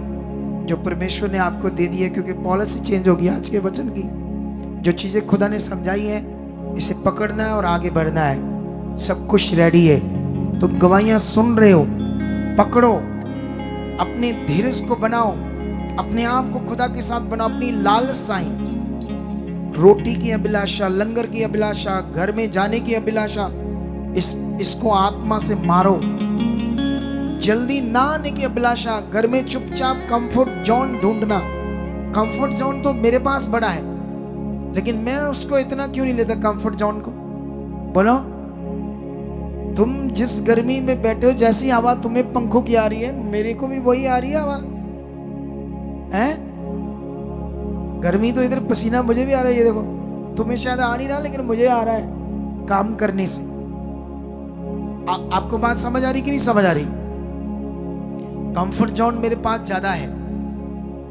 जो परमेश्वर ने आपको दे दिए, क्योंकि पॉलिसी चेंज होगी आज के वचन की। जो चीजें खुदा ने समझाई है इसे पकड़ना है और आगे बढ़ना है। सब कुछ रेडी है। तुम गवाहियां सुन रहे हो, पकड़ो, अपने धीरज को बनाओ, अपने आप को खुदा के साथ बनाओ। अपनी लालसाएं, रोटी की अभिलाषा, लंगर की अभिलाषा, घर में जाने की अभिलाषा, इसको आत्मा से मारो। जल्दी ना आने की अभिलाषा, घर में चुपचाप कंफर्ट जोन ढूंढना। कंफर्ट जोन तो मेरे पास बड़ा है, लेकिन मैं उसको इतना क्यों नहीं लेता कंफर्ट जोन को? बोलो, तुम जिस गर्मी में बैठे हो, जैसी हवा तुम्हें पंखों की आ रही है, मेरे को भी वही आ रही है हवा है। गर्मी तो इधर पसीना मुझे भी आ रहा है, ये देखो। तुम्हें शायद आ नहीं रहा, लेकिन मुझे आ रहा है काम करने से। आपको बात समझ आ रही कि नहीं समझ आ रही? कंफर्ट जोन मेरे पास ज्यादा है,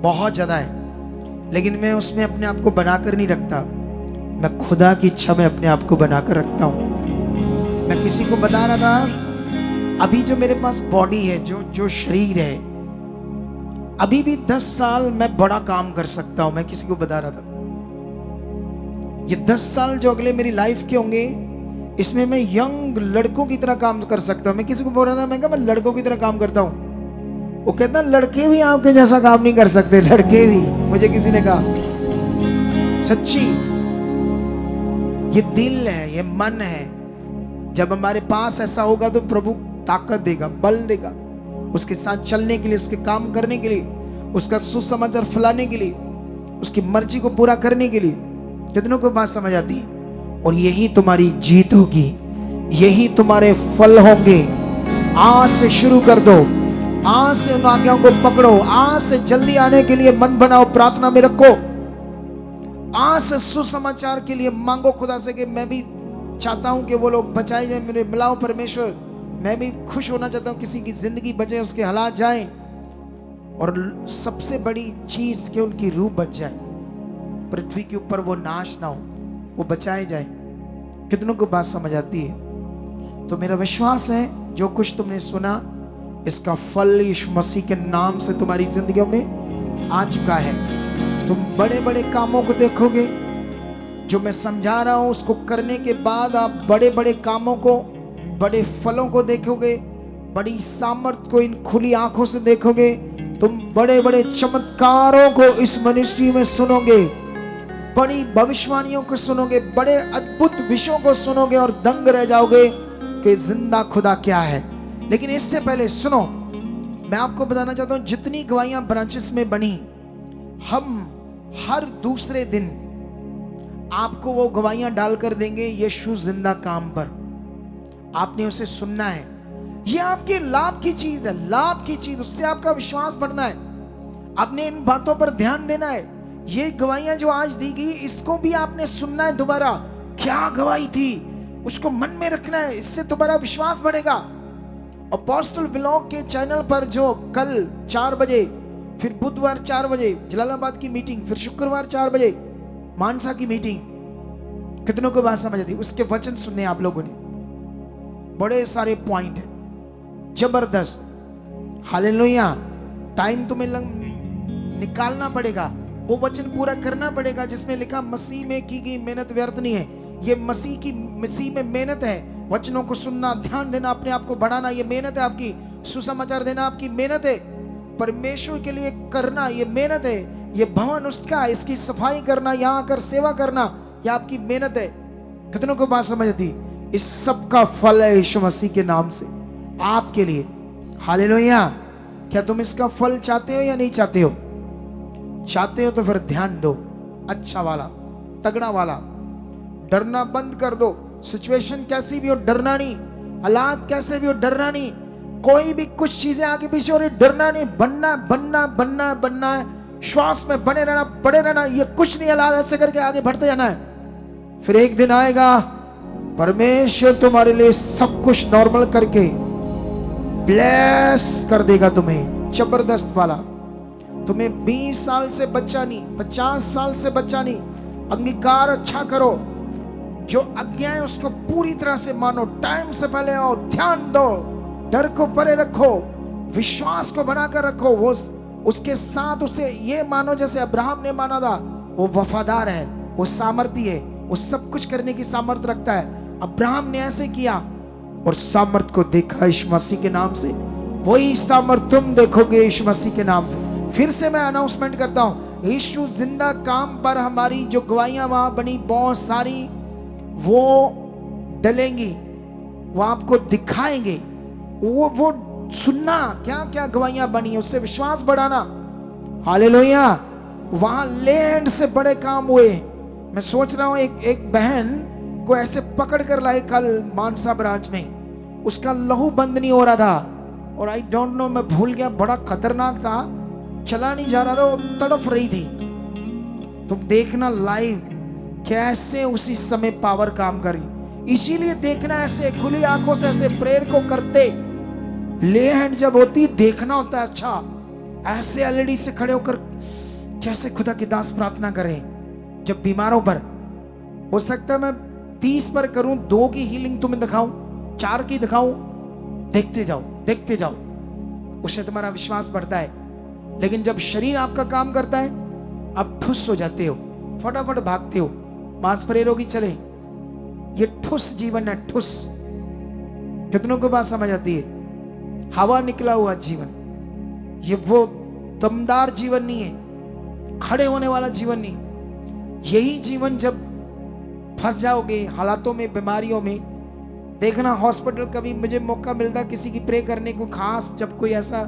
बहुत ज्यादा है, लेकिन मैं उसमें अपने आप को बनाकर नहीं रखता। मैं खुदा की इच्छा में अपने आप को बनाकर रखता हूं। मैं किसी को बता रहा था, अभी जो मेरे पास बॉडी है, जो शरीर है, अभी भी 10 साल मैं बड़ा काम कर सकता हूं। मैं किसी को बता रहा था, ये 10 साल जो अगले मेरी लाइफ के होंगे, इसमें मैं यंग लड़कों की तरह काम कर सकता हूं। मैं किसी को बोल रहा था, मैं कहा मैं लड़कों की तरह काम करता हूं। वो कहता लड़के भी आपके जैसा काम नहीं कर सकते, लड़के भी। मुझे किसी ने कहा, सच्ची, ये दिल है, ये मन है। जब हमारे पास ऐसा होगा तो प्रभु ताकत देगा, बल देगा, उसके साथ चलने के लिए, उसके काम करने के लिए, उसका सुसमाचार फैलाने के लिए, उसकी मर्जी को पूरा करने के लिए। कितनों को बात समझ आती है? और यही तुम्हारी जीत होगी, यही तुम्हारे फल होंगे। आज से शुरू कर दो, आज से उन आज्ञाओं को पकड़ो, आज से जल्दी आने के लिए मन बनाओ, प्रार्थना में रखो। आज से सुसमाचार के लिए मांगो खुदा से कि मैं भी चाहता हूं कि वो लोग बचाए जाए, मेरे मिलाओ परमेश्वर। मैं भी खुश होना चाहता हूं, किसी की जिंदगी बचे, उसके हालात जाए, और सबसे बड़ी चीज कि उनकी रूह बच जाए, पृथ्वी के ऊपर वो नाश ना हो, वो बचाए जाए। कितनों को बात समझ आती है? तो मेरा विश्वास है जो कुछ तुमने सुना, इसका फल यीशु मसीह के नाम से तुम्हारी जिंदगियों में आ चुका है। तुम बड़े बड़े कामों को देखोगे, जो मैं समझा रहा हूं, उसको करने के बाद आप बड़े बड़े कामों को, बड़े फलों को देखोगे, बड़ी सामर्थ को इन खुली आंखों से देखोगे। तुम बड़े बड़े चमत्कारों को इस मिनिस्ट्री में सुनोगे, बड़ी भविष्यवाणियों को सुनोगे, बड़े अद्भुत विषयों को सुनोगे और दंग रह जाओगे कि जिंदा खुदा क्या है। लेकिन इससे पहले सुनो, मैं आपको बताना चाहता हूं, जितनी गवाहियां ब्रांचेस में बनी, हम हर दूसरे दिन आपको वो गवाहियां डालकर देंगे यीशु जिंदा काम पर। आपने उसे सुनना है, ये आपके लाभ की चीज है, लाभ की चीज, उससे आपका विश्वास बढ़ना है। आपने इन बातों पर ध्यान देना है। ये गवाहियां जो आज दी गई, इसको भी आपने सुनना है दोबारा। क्या गवाही थी, उसको मन में रखना है, इससे तुम्हारा विश्वास बढ़ेगा। अपोस्टल व्लॉग के चैनल पर जो कल 4 बजे, फिर बुधवार 4 बजे जलालाबाद की मीटिंग, फिर शुक्रवार 4 बजे मानसा की मीटिंग, कितनों को बात समझ आती? उसके वचन सुनने आप लोगों ने, बड़े सारे पॉइंट है, जबरदस्त। हालेलुया। टाइम तुम्हें निकालना पड़ेगा, वो वचन पूरा करना पड़ेगा जिसमें लिखा मसीह में की गई मेहनत व्यर्थ नहीं है। ये मसीह में मेहनत है। वचनों को सुनना, ध्यान देना, अपने आप को बढ़ाना, ये मेहनत है आपकी। सुसमाचार देना आपकी मेहनत है। परमेश्वर के लिए करना, ये मेहनत है। ये भवन उसका, इसकी सफाई करना, यहाँ आकर सेवा करना, यह आपकी मेहनत है। कितनों को बात समझ आती? इस सब का फल है यीशु मसीह के नाम से आपके लिए। हालेलुया। क्या तुम इसका फल चाहते हो या नहीं चाहते हो? चाहते हो तो फिर ध्यान दो, अच्छा वाला, तगड़ा वाला। डरना बंद कर दो। सिचुएशन कैसी भी हो, डरना नहीं। हालात कैसे भी हो, डरना नहीं। कोई भी कुछ चीजें आगे पीछे हो रही, डरना नहीं। बनना बनना बनना बनना है। श्वास में बने रहना, पड़े रहना। ये कुछ नहीं, हालात ऐसे करके आगे बढ़ते जाना है। फिर एक दिन आएगा, परमेश्वर तुम्हारे लिए सब कुछ नॉर्मल करके ब्लेस कर देगा तुम्हें, जबरदस्त वाला। तुम्हें 20 साल से बच्चा नहीं, 50 साल से बच्चा नहीं। अंगीकार अच्छा करो, जो आज्ञा है उसको पूरी तरह से मानो। टाइम से पहले आओ, ध्यान दो, डर को परे रखो, विश्वास को बनाकर रखो। वो उसके साथ उसे ये मानो जैसे अब्राहम ने माना था। वो वफादार है, वो सामर्थी है, वो सब कुछ करने की सामर्थ्य रखता है। अब्राहम ने ऐसे किया, और सामर्थ को देखा यीशु मसीह के नाम से, वही सामर्थ तुम देखोगे यीशु मसीह के नाम से। फिर से मैं अनाउंसमेंट करता हूं, यीशु जिंदा काम पर हमारी जो गवाहियां वहां बनी बहुत सारी, वो डलेंगी, वो आपको दिखाएंगे, वो सुनना क्या क्या गवाहियां बनी है, उससे विश्वास बढ़ाना। हालेलुया। वहां लैंड से बड़े काम हुए। मैं सोच रहा हूं एक बहन को ऐसे पकड़ कर लाए कल मानसा ब्रांच में, उसका लहू बंद नहीं हो रहा था, और आई डोंट नो, मैं भूल गया, बड़ा खतरनाक था, चला नहीं जा रहा था, वो तड़फ रही थी। तुम देखना लाइव कैसे उसी समय पावर काम करी। इसीलिए देखना ऐसे खुली आंखों से ऐसे प्रेयर को करते, ले हैंड जब होती देखना होता है। अच्छा ऐसे एलईडी से खड़े होकर कैसे खुदा की दास प्रार्थना करें। जब बीमारों पर हो सकता है मैं 30 पर करूं, 2 की हीलिंग तुम्हें दिखाऊं, 4 की दिखाऊं, देखते जाओ, उससे तुम्हारा विश्वास बढ़ता है। लेकिन जब शरीर आपका काम करता है, आप ठुस हो जाते हो, फटाफट भागते हो, मांसपेशियों की चले। ये ठुस जीवन है, ठुस। कितनों को बात समझ आती है? हवा निकला हुआ जीवन, ये वो दमदार जीवन नहीं है, खड़े होने वाला जीवन नहीं। यही जीवन जब फंस जाओगे हालातों में, बीमारियों में, देखना हॉस्पिटल, कभी मुझे मौका मिलता किसी की प्रे करने को, खास जब कोई ऐसा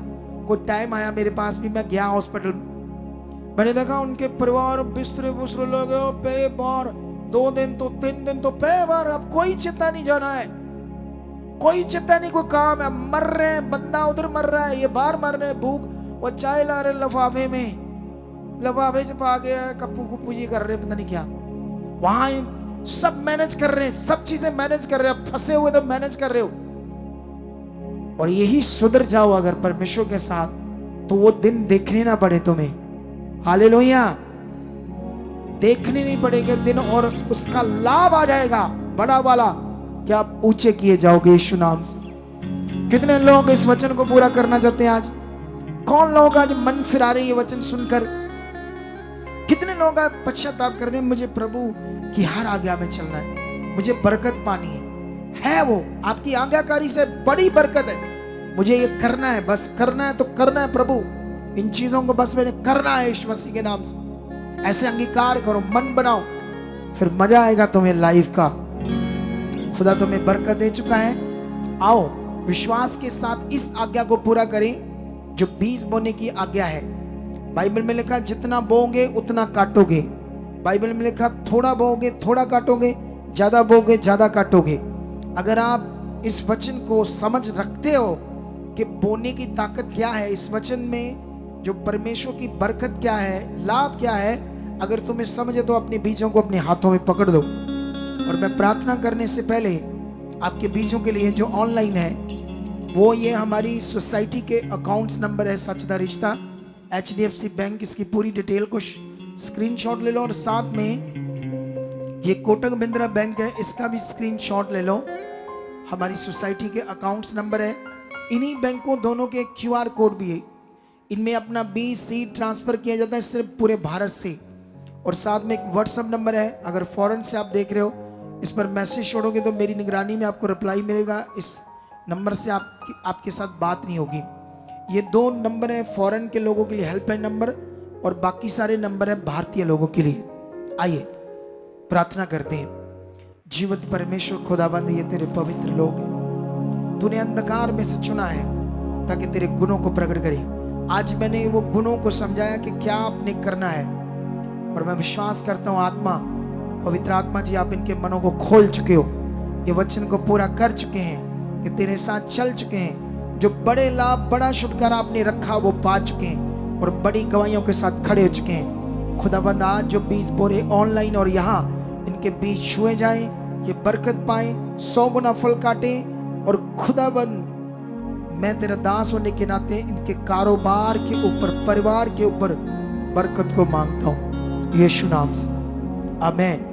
कोई टाइम आया मेरे पास भी, मैं गया हॉस्पिटल, मैंने देखा उनके परिवार बिस्तरे लगे पे बार, 2 दिन तो 3 दिन तो पे बार। अब कोई चिंता नहीं जाना है, कोई चिंता नहीं, कोई काम है, मर रहे हैं, बंदा उधर मर रहा है, ये बाहर मर रहे हैं, भूख, वो चाय ला रहे लफाफे में, लफाफे से पा गया, कप्पू कुप्पू जी कर रहे हैं, पता नहीं क्या, वहां सब मैनेज कर रहे हैं, सब चीजें मैनेज कर रहे हैं, फंसे हुए तो मैनेज कर रहे हो। और यही सुधर जाओ अगर परमेश्वर के साथ, तो वो दिन देखने ना पड़े तुम्हें। हालेलुया। देखने नहीं पड़ेगा दिन, और उसका लाभ आ जाएगा बड़ा वाला, कि आप ऊंचे किए जाओगे यीशु नाम से। कितने लोग इस वचन को पूरा करना चाहते हैं आज? कौन लोग आज मन फिरा रहे ये वचन सुनकर? कितने लोग आज पश्चाताप कर रहे हैं, मुझे प्रभु की हर आज्ञा में चलना है, मुझे बरकत पानी है वो आपकी आज्ञाकारी से बड़ी बरकत है, मुझे ये करना है, बस करना है तो करना है प्रभु, इन चीजों को बस मैंने करना है यीशु मसीह के नाम से। ऐसे अंगीकार करो, मन बनाओ, फिर मजा आएगा तुम्हें लाइफ का। खुदा तुम्हें बरकत दे चुका है। आओ विश्वास के साथ इस आज्ञा को पूरा करें जो बीज बोने की आज्ञा है। बाइबल में लिखा जितना बोओगे उतना काटोगे। बाइबल में लिखा थोड़ा बोओगे थोड़ा काटोगे, ज्यादा बोओगे ज्यादा काटोगे। अगर आप इस वचन को समझ रखते हो कि बोने की ताकत क्या है, इस वचन में जो परमेश्वर की बरकत क्या है, लाभ क्या है, अगर तुम्हें समझे तो अपने बीजों को अपने हाथों में पकड़ दो। और मैं प्रार्थना करने से पहले आपके बीजों के लिए जो ऑनलाइन है, वो ये हमारी सोसाइटी के अकाउंट्स नंबर है, सच दा रिश्ता HDFC बैंक, इसकी पूरी डिटेल को स्क्रीनशॉट ले लो, और साथ में ये कोटक महिंद्रा बैंक है, इसका भी स्क्रीनशॉट ले लो। हमारी सोसाइटी के अकाउंट्स नंबर है, इन्हीं बैंकों दोनों के QR कोड भी है, इनमें अपना BC ट्रांसफर किया जाता है सिर्फ पूरे भारत से। और साथ में एक व्हाट्सएप नंबर है, अगर फॉरेन से आप देख रहे हो, इस पर मैसेज छोड़ोगे तो मेरी निगरानी में आपको रिप्लाई मिलेगा। इस नंबर से आपके साथ बात नहीं होगी। ये 2 नंबर है फॉरेन के लोगों के लिए हेल्पलाइन नंबर, और बाकी सारे नंबर है भारतीय लोगों के लिए। आइए प्रार्थना करते हैं। जीवित परमेश्वर खुदाबंद, ये तेरे पवित्र लोग हैं, तूने अंधकार में से चुना है ताकि तेरे गुणों को प्रकट करे। आज मैंने वो गुणों को समझाया कि क्या आपने करना है, और मैं विश्वास करता हूँ आत्मा, पवित्र आत्मा जी, आप इनके मनों को खोल चुके हो, ये वचन को पूरा कर चुके हैं, कि तेरे साथ चल चुके हैं, जो बड़े लाभ बड़ा छुटकारा आपने रखा वो पा चुके हैं, और बड़ी गवाहियों के साथ खड़े हो चुके हैं। खुदाबंद आज जो बीज बोरे ऑनलाइन और यहाँ, इनके बीज छुए जाएं, ये बरकत पाए, 100 गुना फल काटे। और खुदाबंद मैं तेरा दास होने के नाते इनके कारोबार के ऊपर, परिवार के ऊपर बरकत को मांगता हूँ यीशु नाम से, आमीन।